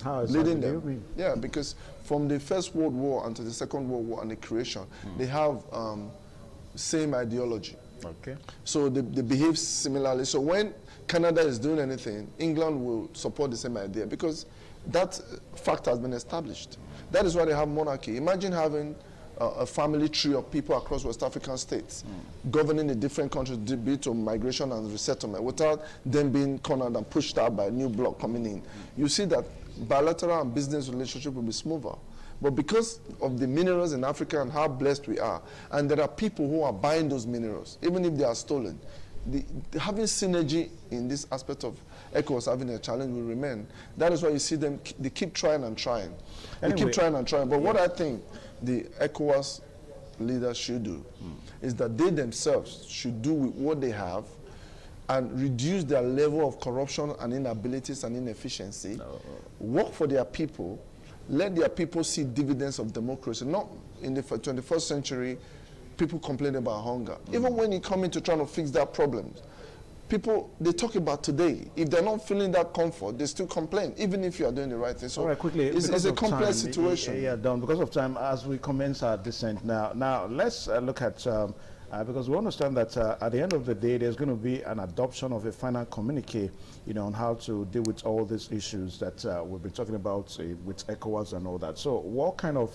How is leading that? them? Yeah, because from the First World War until the Second World War and the creation, they have same ideology. Okay. So they behave similarly. So when Canada is doing anything, England will support the same idea, because that fact has been established. That is why they have monarchy. Imagine having a family tree of people across West African states governing the different countries, be it to migration and resettlement, without them being cornered and pushed out by a new bloc coming in. You see that bilateral and business relationship will be smoother. But because of the minerals in Africa and how blessed we are, and there are people who are buying those minerals, even if they are stolen, having synergy in this aspect of ECOWAS having a challenge will remain. That is why you see them, they keep trying and trying. They keep trying and trying. But what I think the ECOWAS leaders should do is that they themselves should do with what they have and reduce their level of corruption and inabilities and inefficiency, work for their people, let their people see dividends of democracy. Not in the 21st century, people complain about hunger. Even when you come in to try to fix that problem, people, they talk about today. If they're not feeling that comfort, they still complain, even if you are doing the right thing. So all right, quickly, it's a complex situation. Yeah, Don, because of time, as we commence our descent now let's look at, because we understand that at the end of the day, there's going to be an adoption of a final communique, on how to deal with all these issues that we've been talking about with ECOWAS and all that. So what kind of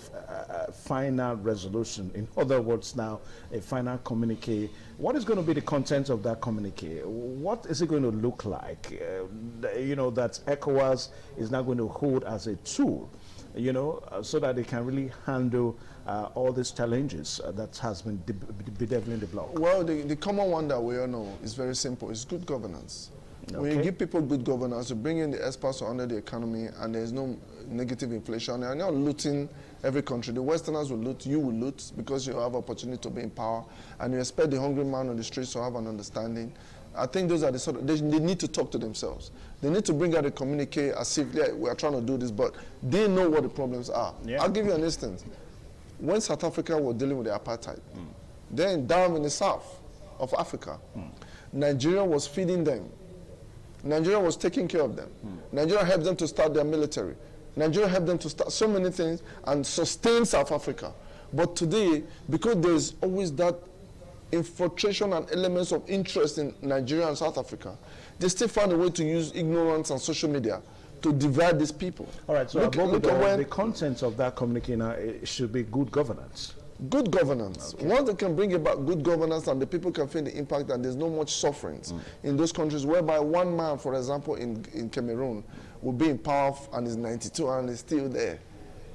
final resolution, in other words now, a final communique, what is going to be the content of that communique? What is it going to look like, that ECOWAS is now going to hold as a tool, so that they can really handle all these challenges that has been bedeviling the bloc? Well, the common one that we all know is very simple. It's good governance. Okay. When you give people good governance, you bring in the experts under the economy, and there's no negative inflation. You're not looting every country. The Westerners will loot, you will loot, because you have opportunity to be in power, and you expect the hungry man on the streets to have an understanding. I think those are the sort of, they need to talk to themselves. They need to bring out a communique as if we are trying to do this, but they know what the problems are. Yeah. I'll give you an instance. When South Africa was dealing with the apartheid, then down in the south of Africa, Nigeria was feeding them. Nigeria was taking care of them. Nigeria helped them to start their military. Nigeria helped them to start so many things and sustain South Africa. But today, because there's always that infiltration and elements of interest in Nigeria and South Africa, they still find a way to use ignorance and social media to divide these people. All right, so the content of that communique should be good governance. Good governance. Okay. Once they can bring about good governance and the people can feel the impact, and there's no much sufferings in those countries whereby one man, for example, in Cameroon, will be in power and is 92 and is still there.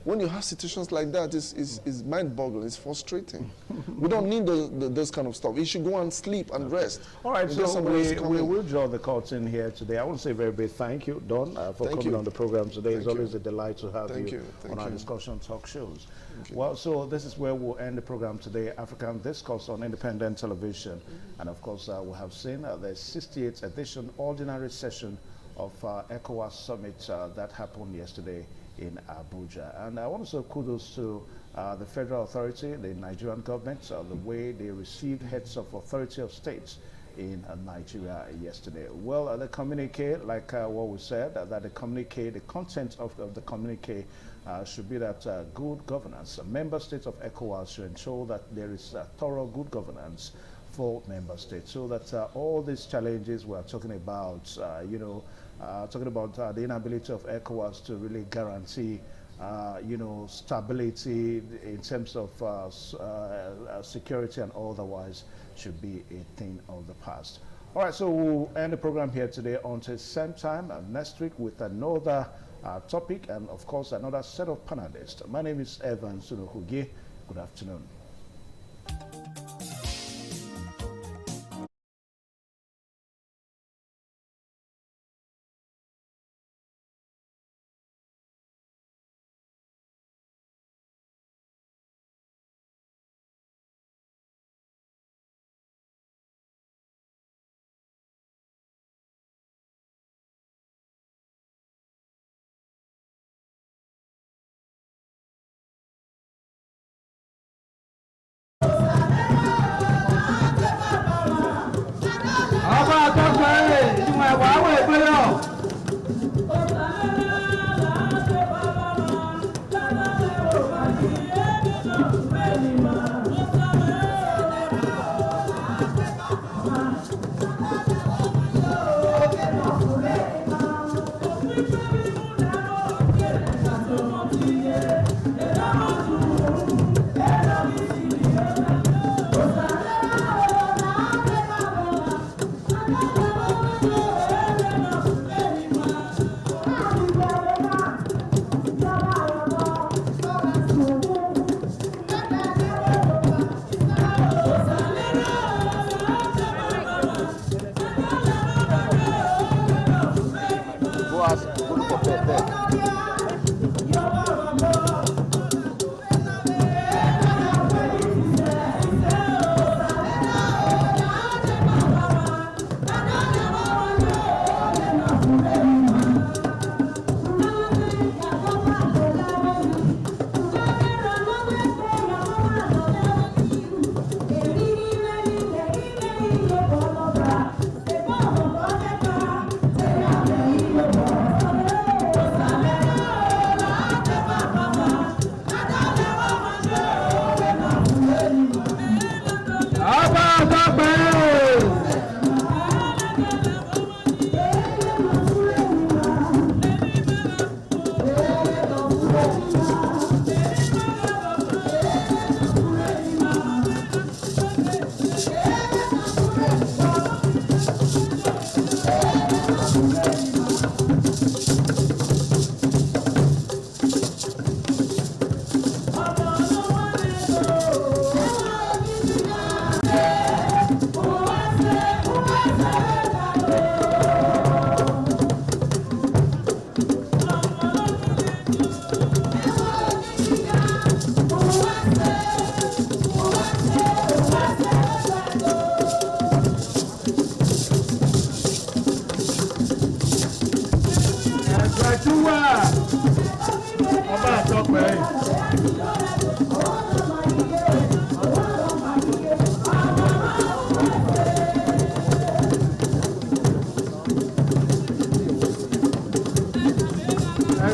When you have situations like that, it's mind-boggling, it's frustrating. We don't need those kind of stuff. You should go and sleep and rest. All right, so we will draw the curtain here today. I want to say a very big thank you, Don, for coming on the program today. It's always a delight to have you on our discussion talk shows. Well, so this is where we'll end the program today, African Discourse on Independent Television. And of course, we have seen the 68th edition ordinary session of ECOWAS Summit that happened yesterday in Abuja. And I want to say kudos to the federal authority, the Nigerian government, the way they received heads of authority of states in Nigeria yesterday. Well, the communique, like what we said, that the communique, the content of the communique should be that good governance. Member states of ECOWAS should ensure that there is thorough good governance for member states, so that all these challenges we're talking about, talking about the inability of ECOWAS to really guarantee, stability in terms of security and otherwise, should be a thing of the past. All right, so we'll end the program here today until same time next week with another topic and, of course, another set of panelists. My name is Evan Sunohugi. Good afternoon.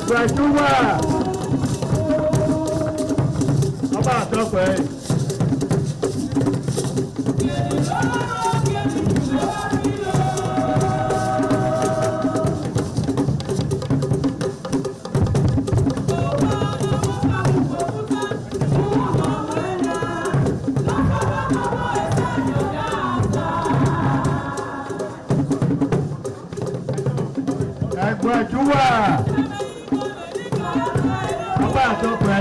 Ẹgbẹ́júwà. Ọba àtọ́pẹ́. Ẹgbẹ́júwà. Ọba àtọ́pẹ́.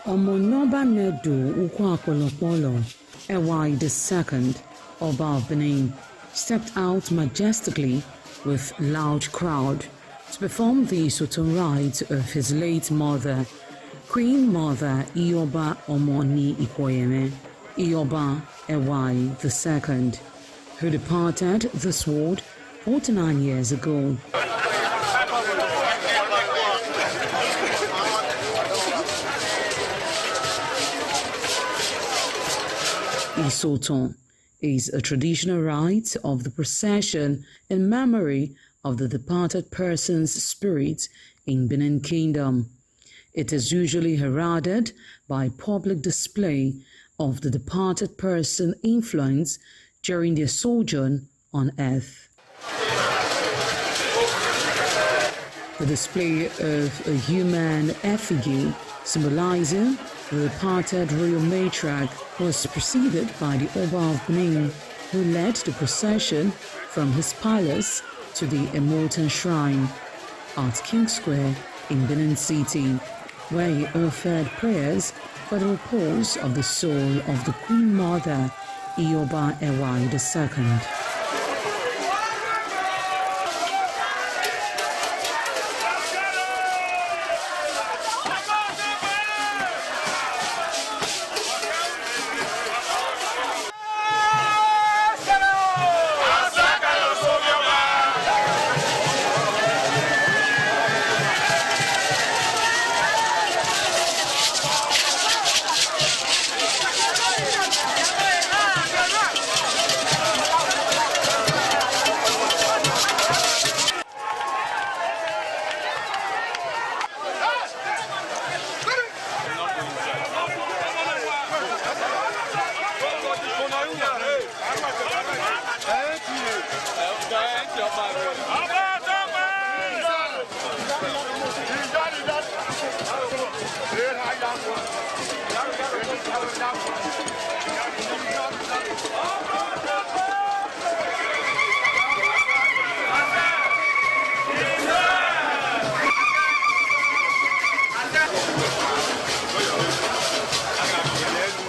Omonoba Nedu Ukwakolopolo, Ewai II, Oba of Benin, stepped out majestically with loud crowd to perform the Sultan rites of his late mother, Queen Mother Ioba Omoni Ikoyeme, Ioba Ewai II, who departed this world 49 years ago. Isoton is a traditional rite of the procession in memory of the departed person's spirit in Benin Kingdom. It is usually heralded by public display of the departed person's influence during their sojourn on earth. The display of a human effigy symbolizing the departed royal matriarch was preceded by the Oba of Benin, who led the procession from his palace to the Immortal Shrine at King Square in Benin City, where he offered prayers for the repose of the soul of the Queen Mother, Ioba Ewai II.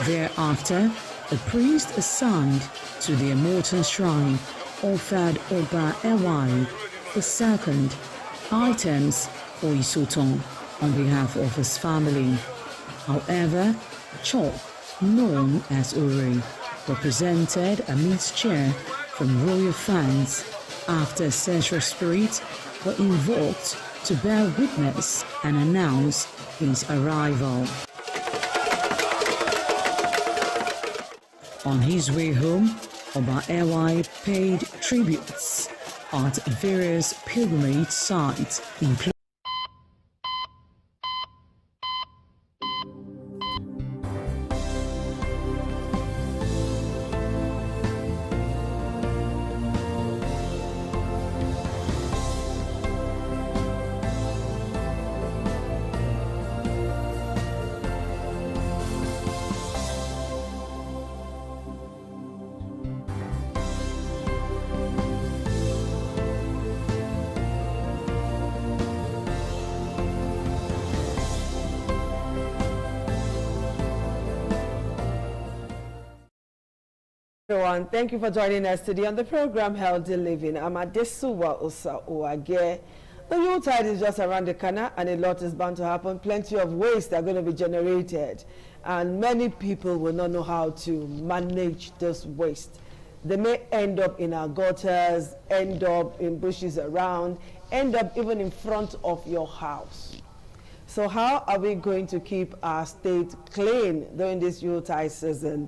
Thereafter, a priest assigned to the Immortal Shrine offered Oba Ewai II items for Isoton on behalf of his family. However, Chok, known as Uri, were presented amidst cheer from royal fans after ancestral spirits were invoked to bear witness and announce his arrival. On his way home, Oba Ewa paid tributes at various pilgrimage sites, including everyone. Thank you for joining us today on the program Healthy Living. I'm Adesuwa Osa Oage. The Yuletide is just around the corner and a lot is bound to happen. Plenty of waste are going to be generated and many people will not know how to manage this waste. They may end up in our gutters, end up in bushes around, end up even in front of your house. So how are we going to keep our state clean during this Yuletide season?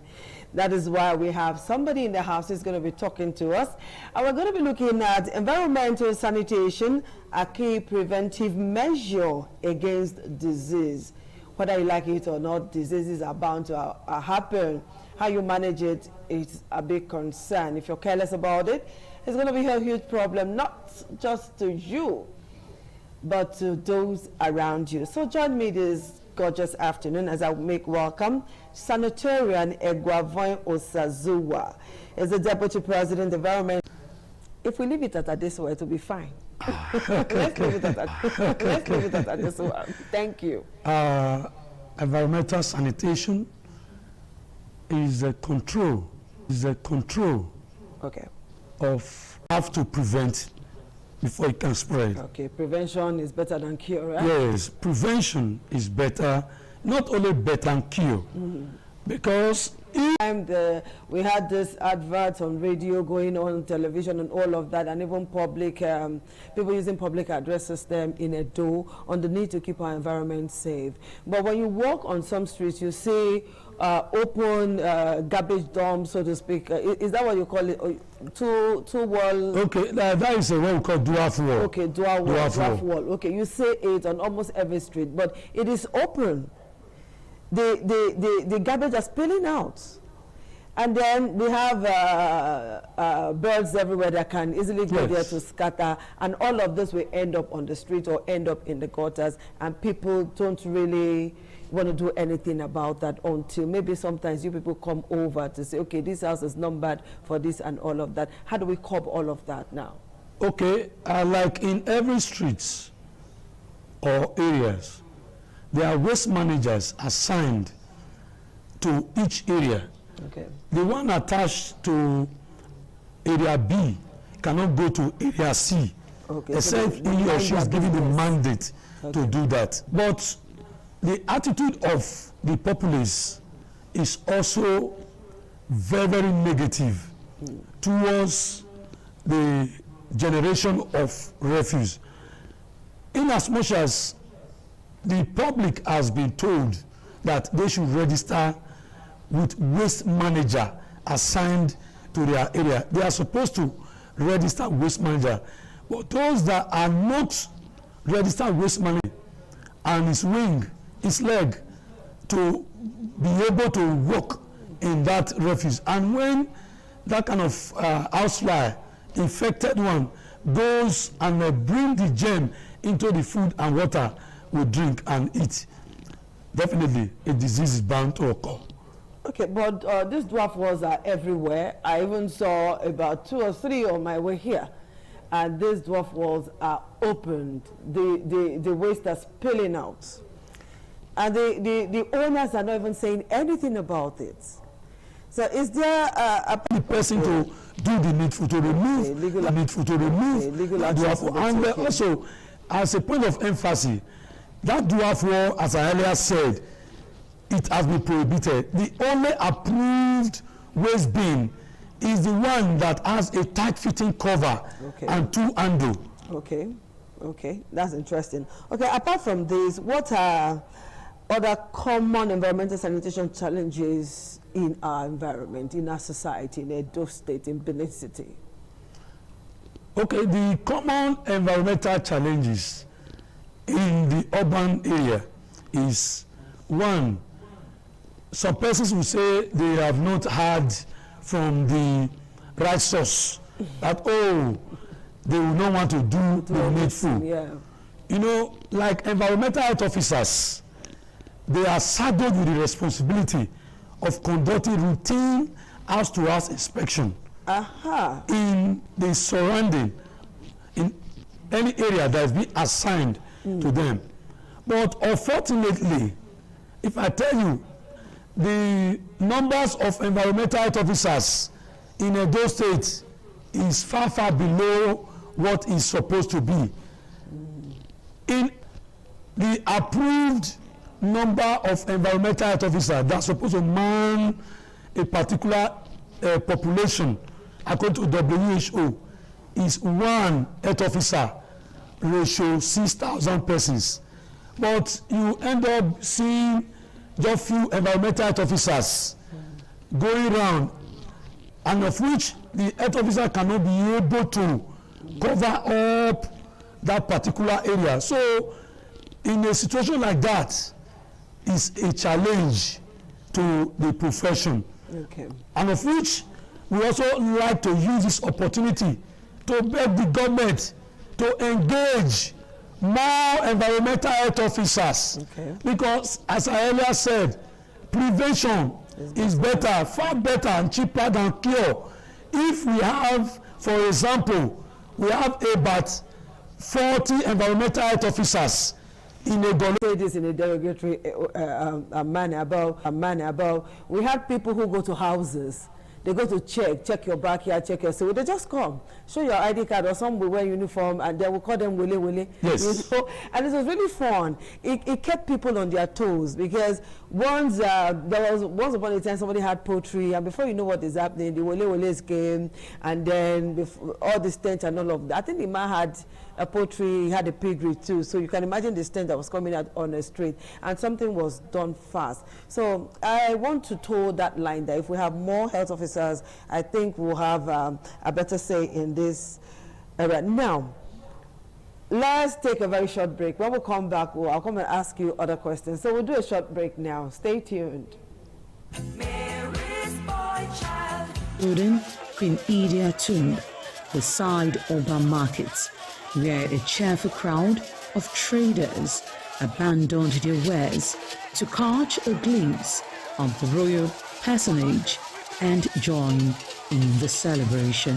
That is why we have somebody in the house who's going to be talking to us. And we're going to be looking at environmental sanitation, a key preventive measure against disease. Whether you like it or not, diseases are bound to happen. How you manage it is a big concern. If you're careless about it, it's going to be a huge problem, not just to you, but to those around you. So join me this gorgeous afternoon as I make welcome Sanitarian Egwavoin Osazuwa is the Deputy President of Environment. If we leave it at this way, it will be fine. Let's leave it at this way. Thank you. Environmental sanitation is a control. Okay. Of have to prevent before it can spread. Okay, prevention is better than cure, right? Yes, prevention is better, not only better than cure, because we had this advert on radio, going on television and all of that, and even public, people using public address system in Edo on the need to keep our environment safe. But when you walk on some streets, you see open garbage dumps, so to speak. Is that what you call it? Two wall? Okay, that is what we call dwarf wall. Okay, dwarf wall. Okay, you say it on almost every street, but it is open. The garbage are spilling out. And then we have birds everywhere that can easily go there to scatter, and all of this will end up on the street or end up in the gutters, and people don't really want to do anything about that until maybe sometimes you people come over to say, okay, this house is numbered for this and all of that. How do we curb all of that now? Okay, like in every streets or areas, there are waste managers assigned to each area. Okay. The one attached to area B cannot go to area C, except he or she is given the mandate to do that. But the attitude of the populace is also very, very negative towards the generation of refuse. In as much as the public has been told that they should register with waste manager assigned to their area, they are supposed to register waste manager. But those that are not registered waste manager and his wing, his leg, to be able to work in that refuse, and when that kind of housefly infected one goes and bring the germ into the food and water we drink and eat, definitely a disease is bound to occur. Okay, but these dwarf walls are everywhere. I even saw about 2 or 3 on my way here, and these dwarf walls are opened. The waste is spilling out, and the owners are not even saying anything about it. So is there a person to do the needful, to remove the needful, to remove the dwarf wall? And also, as a point of emphasis, that dwarf wall, as I earlier said, it has been prohibited. The only approved waste bin is the one that has a tight-fitting cover and 2 handles. Okay, okay, that's interesting. Okay, apart from this, what are other common environmental sanitation challenges in our environment, in our society, in Edo State, in Benin City? Okay, the common environmental challenges in the urban area is, one, some persons will say they have not heard from the right source that, oh, they will not want to do the needful. Yeah. You know, like environmental health officers, they are saddled with the responsibility of conducting routine house-to-house inspection in the surrounding, in any area that has been assigned to them. But unfortunately, if I tell you, the numbers of environmental health officers in Edo State is far, far below what is supposed to be. In the approved number of environmental health officers that are supposed to man a particular population, according to WHO, is 1 health officer ratio 6,000 persons. But you end up seeing just few environmental health officers going around, and of which the health officer cannot be able to cover up that particular area. So in a situation like that, is a challenge to the profession. Okay. And of which we also like to use this opportunity to beg the government to engage more environmental health officers. Because as I earlier said, prevention is better, far better and cheaper than cure. If we have, for example, we have about 40 environmental health officers in a this in a derogatory manner about we have people who go to houses. They go to check your backyard, check your so they just come, show your ID card, or some will wear uniform, and they will call them Wile Wile. Yes. You know? And it was really fun. It kept people on their toes, because once once upon a time somebody had poultry, and before you know what is happening, the Wile Wiles came, and then all the stench and all of that. I think the man had a poultry, he had a piggery too, so you can imagine the stench that was coming out on the street, and something was done fast. So I want to toe that line that if we have more health officers, I think we'll have a better say in this area. Now, let's take a very short break. When we come back, I'll come and ask you other questions. So we'll do a short break now. Stay tuned. Building in Idia Tomb, beside urban markets, where a cheerful crowd of traders abandoned their wares to catch a glimpse of the royal personage and join in the celebration.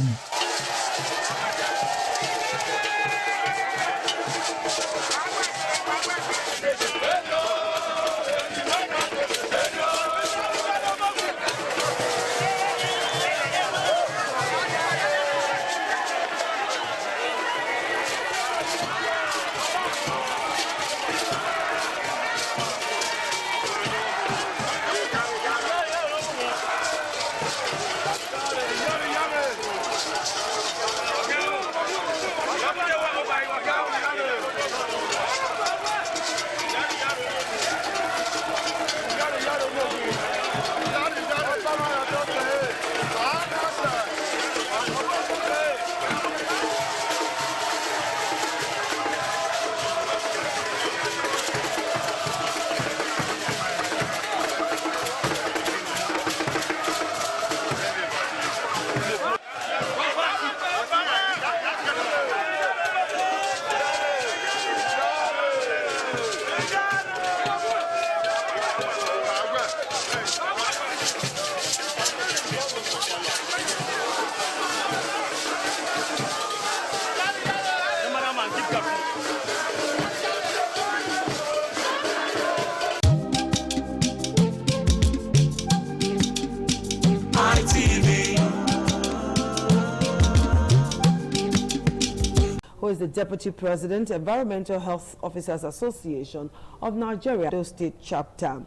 Is the Deputy President, Environmental Health Officers Association of Nigeria, Edo State Chapter.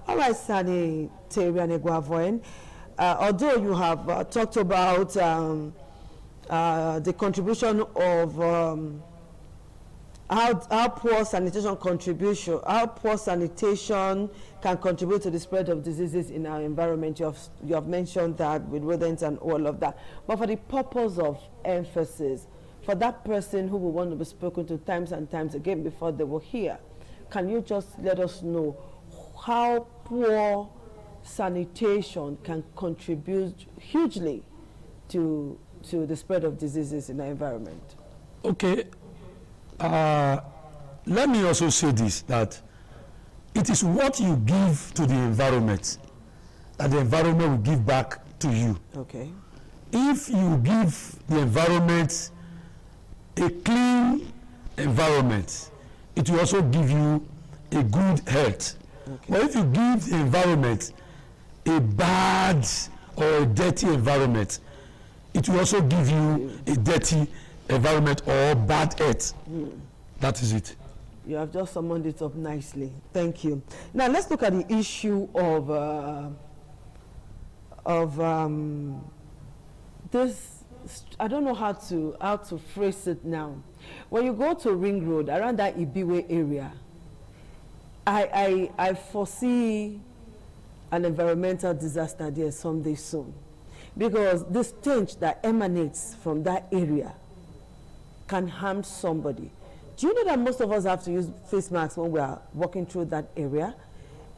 All right, Sani Terian Egwavoen, although you have talked about the contribution of how poor sanitation can contribute to the spread of diseases in our environment. You have mentioned that with rodents and all of that. But for the purpose of emphasis, for that person who will want to be spoken to times and times again before they were here, can you just let us know how poor sanitation can contribute hugely to the spread of diseases in our environment? Okay. Let me also say this, that it is what you give to the environment that the environment will give back to you. Okay. If you give the environment a clean environment, it will also give you a good health. Okay. But if you give the environment a bad or a dirty environment, it will also give you a dirty environment or bad health. That is it. You have just summoned it up nicely. Thank you. Now let's look at the issue of this. I don't know how to phrase it now. When you go to Ring Road around that Ibiwe area, I foresee an environmental disaster there someday soon, because the stench that emanates from that area can harm somebody. Do you know that most of us have to use face masks when we are walking through that area?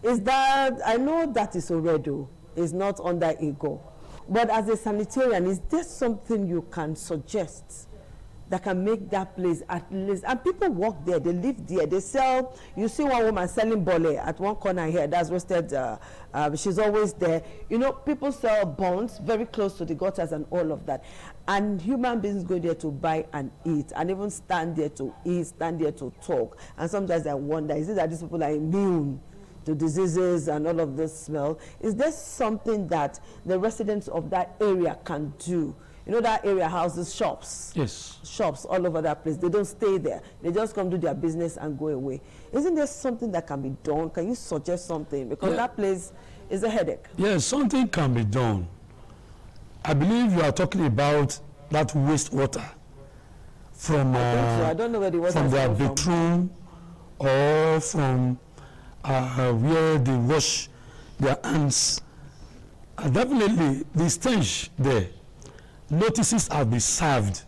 Is that, I know that is Oredo, is not under ego, but as a sanitarian, is there something you can suggest that can make that place at least, and people walk there, they live there, they sell, you see one woman selling bole at one corner here, that's roasted, she's always there. You know, people sell buns very close to the gutters and all of that. And human beings go there to buy and eat, and even stand there to eat, stand there to talk. And sometimes I wonder, is it that these people are immune to diseases and all of this smell? Is there something that the residents of that area can do? You know, that area houses shops. Yes. Shops all over that place. They don't stay there. They just come do their business and go away. Isn't there something that can be done? Can you suggest something? Because that place is a headache. Yes, something can be done. I believe you are talking about that wastewater from I don't know where the water from their bedroom or from where they wash their hands. Definitely, the stench there. Notices have been served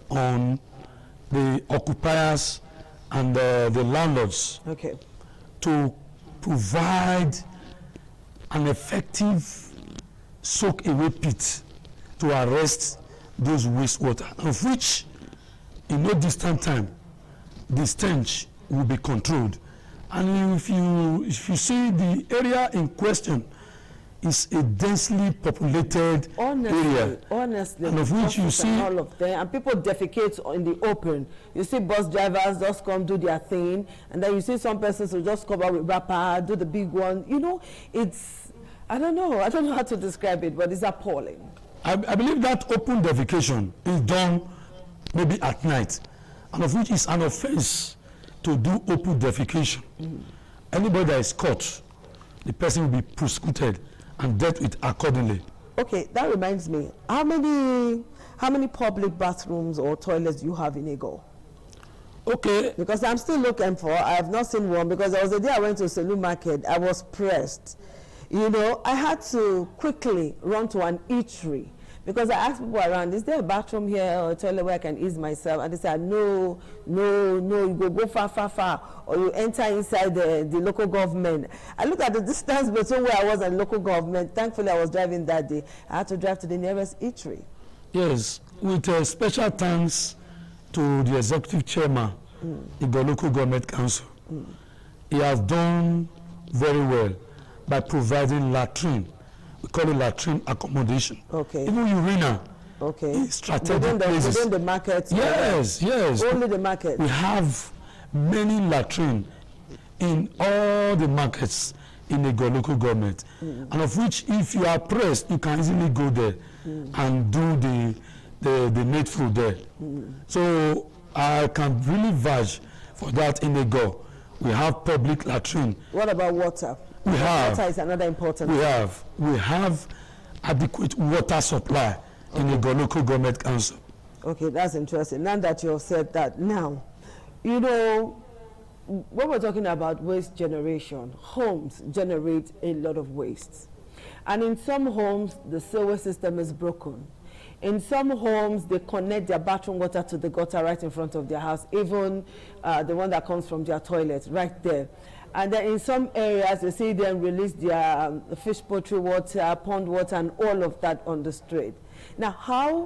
on the occupiers and the landlords to provide an effective soak away pit to arrest those wastewater, of which in no distant time the stench will be controlled. And if you see the area in question is a densely populated area. Honestly, and of which you see all of them, and people defecate in the open. You see bus drivers just come do their thing, and then you see some persons who just cover with wrapper, do the big one. You know, it's, I don't know how to describe it, but it's appalling. I believe that open defecation is done maybe at night, and of which is an offense to do open defecation. Anybody that is caught, the person will be prosecuted and dealt with accordingly. Okay, that reminds me. How many public bathrooms or toilets do you have in Ego? Okay. Because I'm still looking for. I have not seen one, because there was a day I went to Selu Market. I was pressed. You know, I had to quickly run to an eatery, because I asked people around, is there a bathroom here or a toilet where I can ease myself? And they said, no, you go far, or you enter inside the local government. I looked at the distance between where I was and local government. Thankfully, I was driving that day. I had to drive to the nearest eatery. Yes, with special thanks to the executive chairman in the local government council. He has done very well by providing latrine. We call it latrine accommodation. Okay. Even urinal. Okay. Strategic places. Within the market. Yes, yes. Only the market. We have many latrine in all the markets in the local government, and of which, if you are pressed, you can easily go there and do the needful there. So I can really vouch for that in the go. We have public latrine. What about water? We have. Water is another important We thing. have adequate water supply in a local government council. Okay, that's interesting. Now that you have said that, now, you know, when we're talking about waste generation, homes generate a lot of waste. And in some homes, the sewer system is broken. In some homes, they connect their bathroom water to the gutter right in front of their house, even the one that comes from their toilet right there. And then in some areas, you see them release their fish poultry water, pond water, and all of that on the street. Now,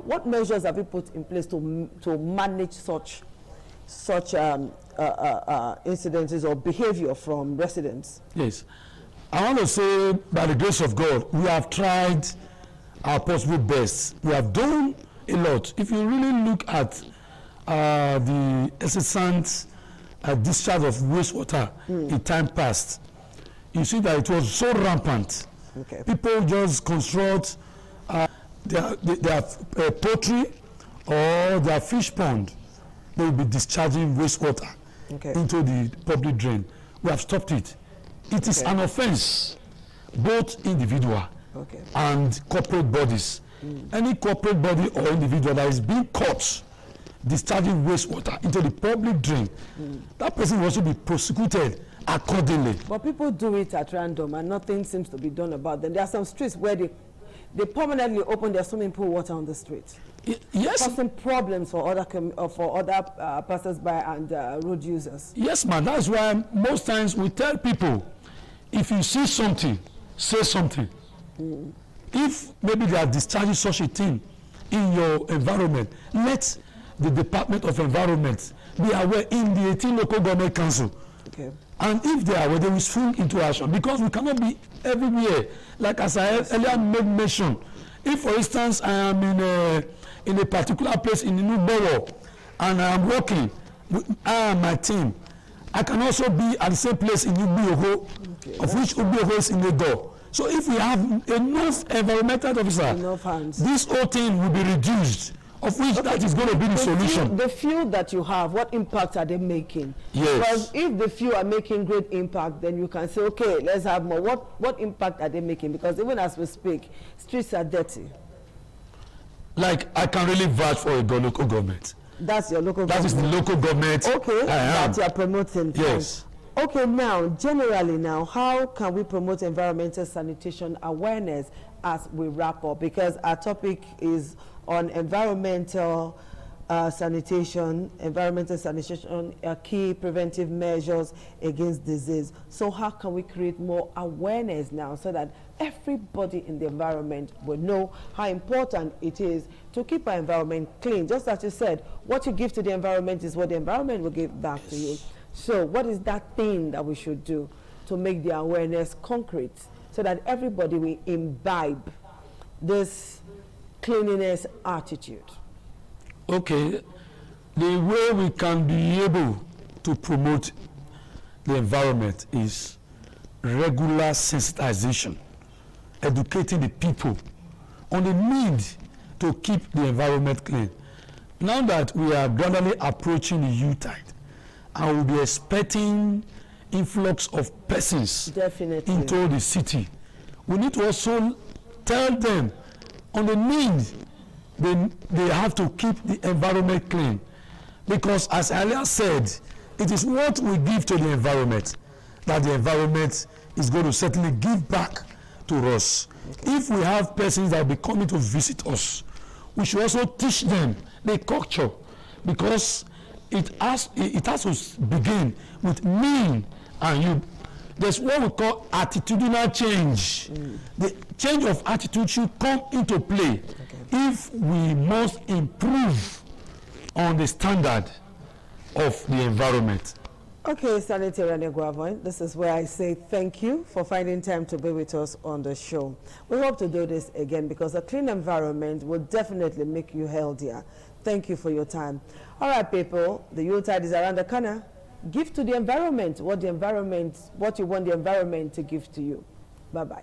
what measures have you put in place to manage such incidences or behavior from residents? Yes. I want to say, by the grace of God, we have tried our possible best. We have done a lot. If you really look at the incessant discharge of wastewater in time past, you see that it was so rampant. Okay. People just construct their poultry or their fish pond. They will be discharging wastewater into the public drain. We have stopped it. It is an offense, both individual and corporate bodies. Any corporate body or individual that is being caught discharging wastewater into the public drain, that person will also be prosecuted accordingly. But people do it at random and nothing seems to be done about them. There are some streets where they permanently open their swimming pool water on the street. Yes. Causing problems for other passers-by and road users. Yes, man. That's why most times we tell people, if you see something, say something. If maybe they are discharging such a thing in your environment, let the Department of Environment be aware in the 18 local government council. Okay. And if they are aware, they will swing into action, because we cannot be everywhere. Like as I earlier made mention, if for instance I am in a particular place in the new borough and I am working with my team, I can also be at the same place in Ubioho, of which Ubioho is in the door. So if we have enough environmental officers, this whole thing will be reduced, of which that is going to be the solution. The few that you have, what impact are they making? Yes. Because if the few are making great impact, then you can say, okay, let's have more. What impact are they making? Because even as we speak, streets are dirty. Like, I can really vouch for a local government. That's your local government. That is the local government. Okay, that you are promoting. Yes. Okay, now, generally now, how can we promote environmental sanitation awareness as we wrap up? Because our topic is on environmental sanitation, key preventive measures against disease. So how can we create more awareness now so that everybody in the environment will know how important it is to keep our environment clean? Just as you said, what you give to the environment is what the environment will give back to you. So what is that thing that we should do to make the awareness concrete so that everybody will imbibe this cleanliness attitude? Okay, the way we can be able to promote the environment is regular sensitization, educating the people on the need to keep the environment clean. Now that we are gradually approaching the Yuletide, I will be expecting influx of persons into the city. We need to also tell them on the need they have to keep the environment clean, because as I earlier said, it is what we give to the environment that the environment is going to certainly give back to us. If we have persons that will be coming to visit us, we should also teach them the culture, because it has to begin with me and you. There's what we call attitudinal change. The change of attitude should come into play if we must improve on the standard of the environment. Okay, Senator Rene Guavoin, this is where I say thank you for finding time to be with us on the show. We hope to do this again, because a clean environment will definitely make you healthier. Thank you for your time. All right, people, the Yuletide is around the corner. Give to the environment what you want the environment to give to you. Bye-bye.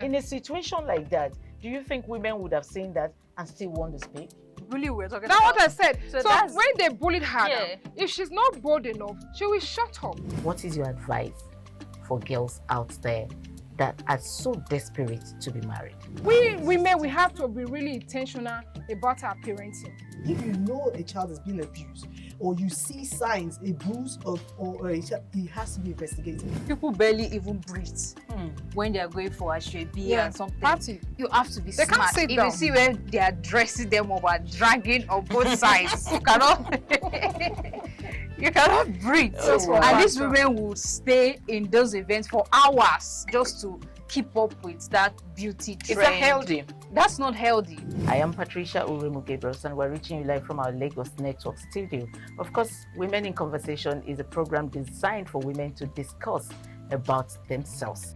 In a situation like that, do you think women would have seen that and still want to speak? Really, we're talking That's about... what I said. So that's... when they bullied her, Yeah. if she's not bold enough, she will shut up. What is your advice for girls out there that are so desperate to be married? We women, we have to be really intentional about our parenting. If you know a child is being abused, or you see signs, a bruise or a child, it has to be investigated. People barely even breathe when they are going for a shrebi and something. Party. You have to be They smart. can't sit If down. you see where they are dressing them up and dragging on both sides, you cannot breathe. And these women will stay in those events for hours just to keep up with that beauty trend. Is that healthy? That's not healthy. I am Patricia Uremu Gabriels, and we're reaching you live from our Lagos Network studio. Of course, Women in Conversation is a program designed for women to discuss about themselves.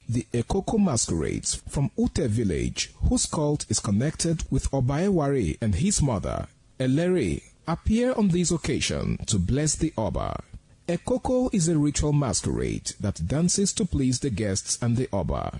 The Ekoko masquerades from Ute village, whose cult is connected with Obaeware and his mother, Elere, appear on this occasion to bless the Oba. Ekoko is a ritual masquerade that dances to please the guests and the Oba.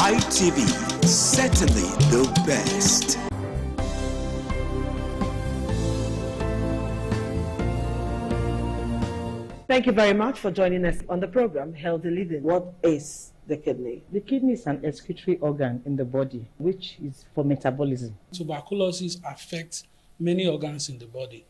ITV, certainly the best. Thank you very much for joining us on the program, Healthy Living. What is the kidney? The kidney is an excretory organ in the body, which is for metabolism. Tuberculosis affects many organs in the body,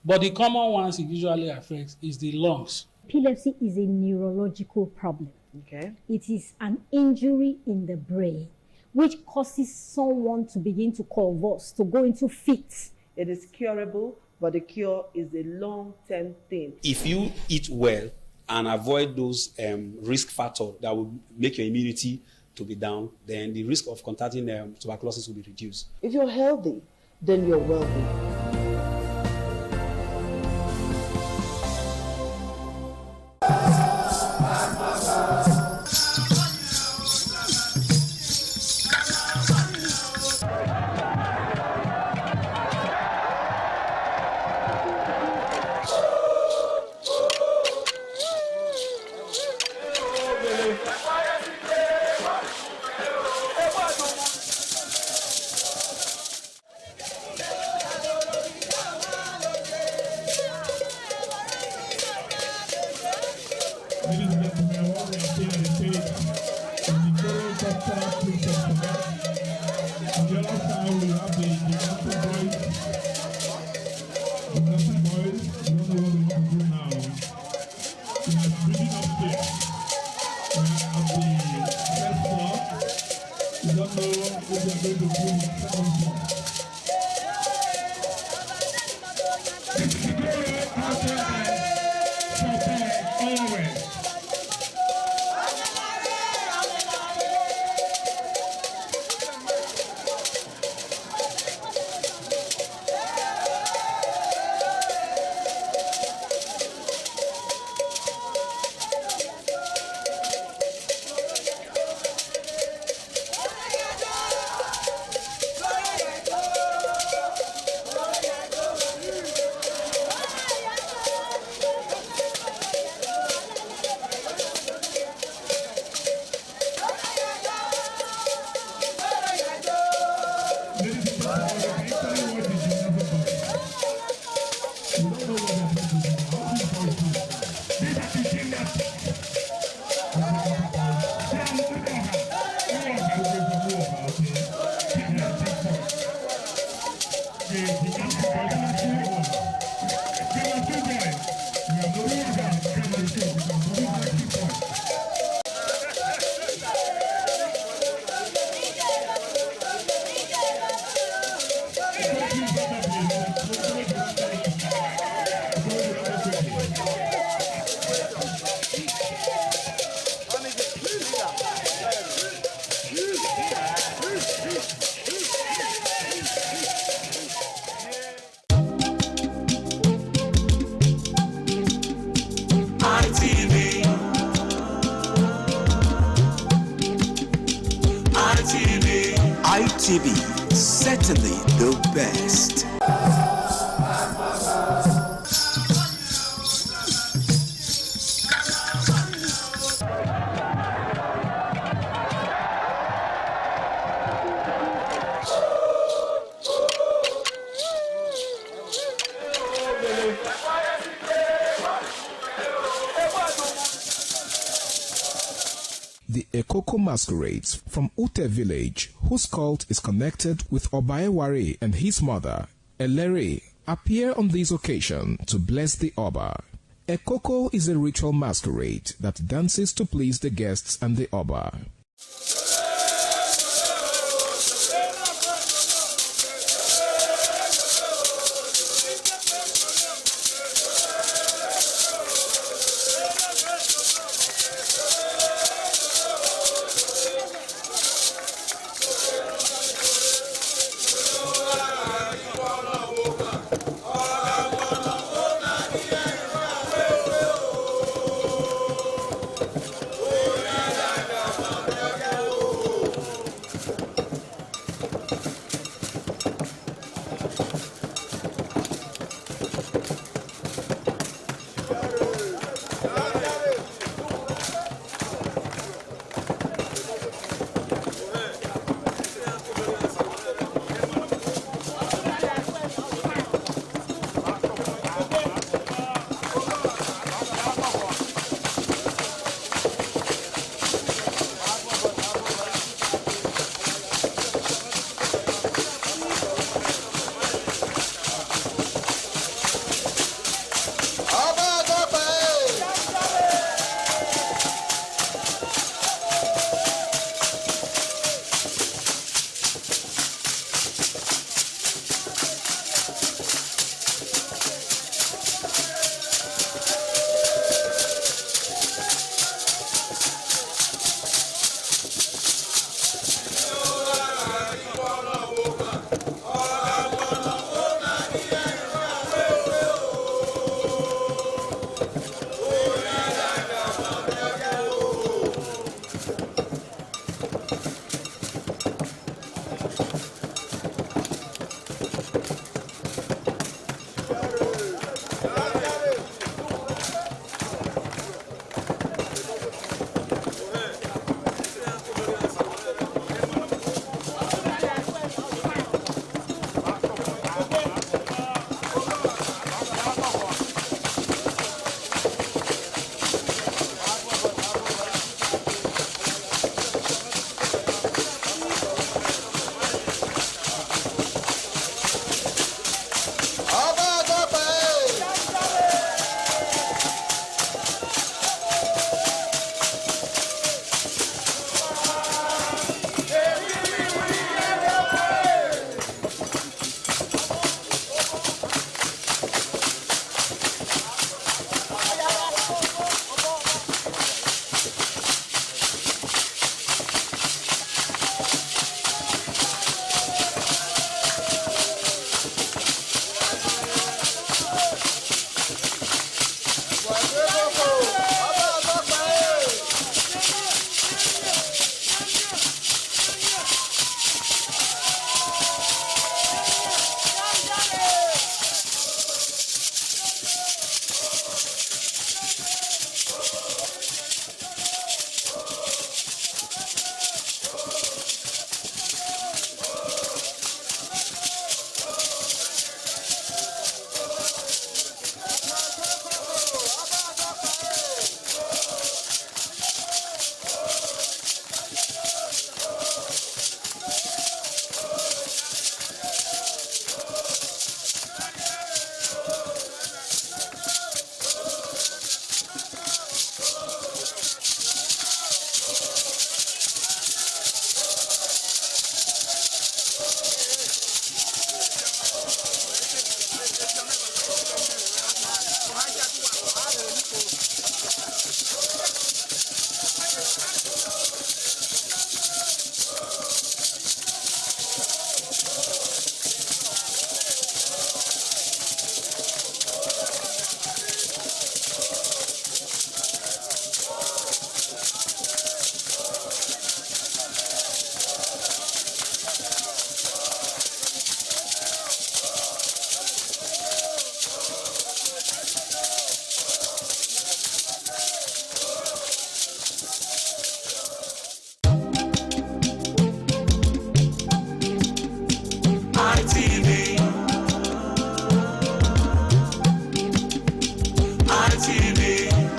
but the common ones it usually affects is the lungs. Epilepsy is a neurological problem. Okay. It is an injury in the brain which causes someone to begin to convulse, to go into fits. It is curable, but the cure is a long-term thing. If you eat well and avoid those risk factors that will make your immunity to be down, then the risk of contracting tuberculosis will be reduced. If you're healthy, then you're wealthy. ITV, certainly the best. The Ekoko masquerades from Ute village, whose cult is connected with Obaeware and his mother, Elere, appear on this occasion to bless the Oba. Ekoko is a ritual masquerade that dances to please the guests and the Oba.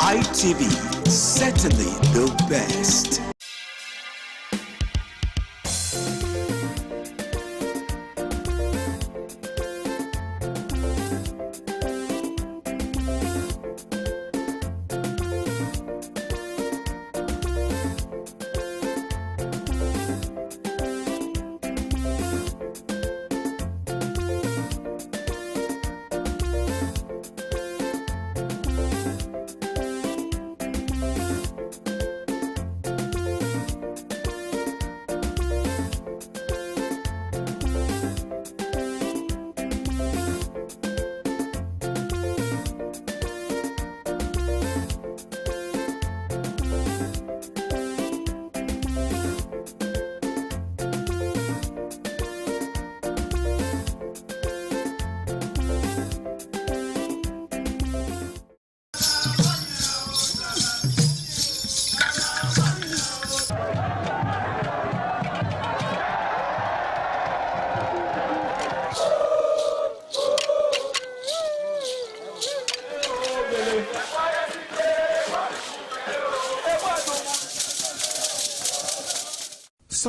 ITV, certainly the best.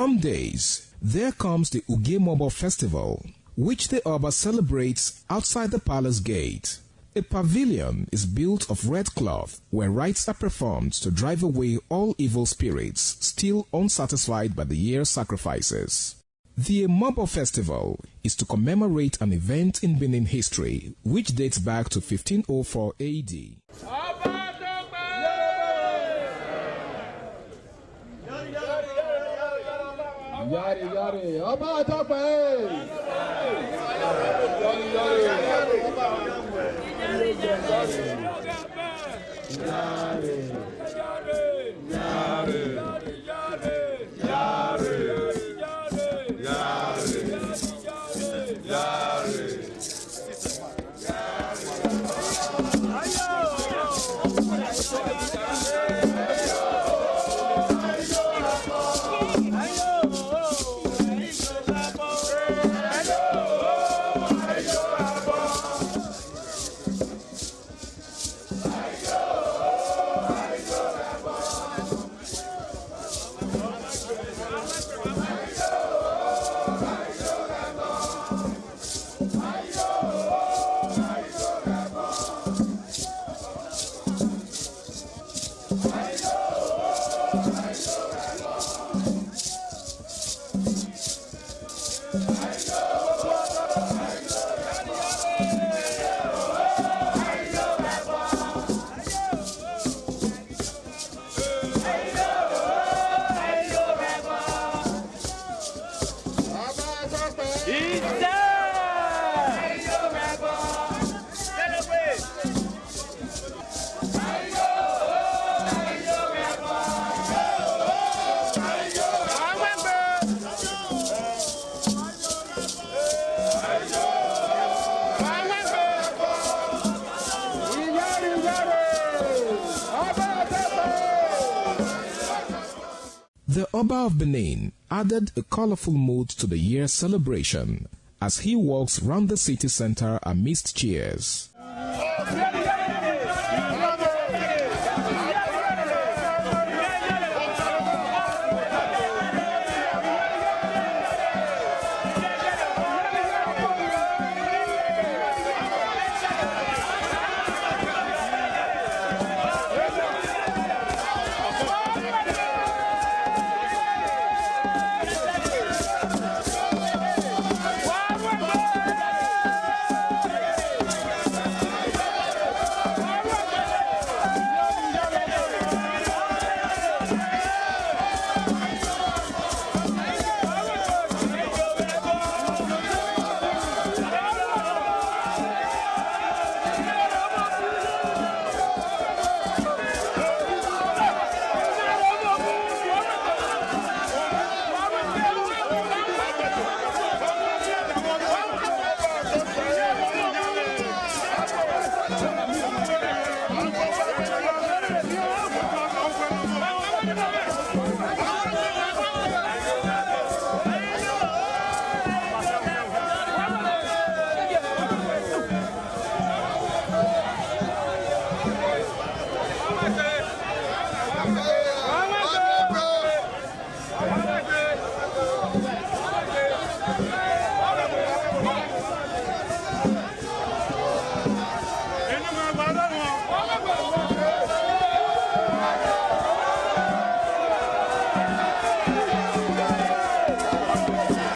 Some days, there comes the Ugemobo Festival, which the Oba celebrates outside the palace gate. A pavilion is built of red cloth where rites are performed to drive away all evil spirits still unsatisfied by the year's sacrifices. The Emobo Festival is to commemorate an event in Benin history which dates back to 1504 AD. Yari yari, Oba Tope! Yari, yari, yari, Oba of Benin added a colorful mood to the year's celebration as he walks round the city center amidst cheers.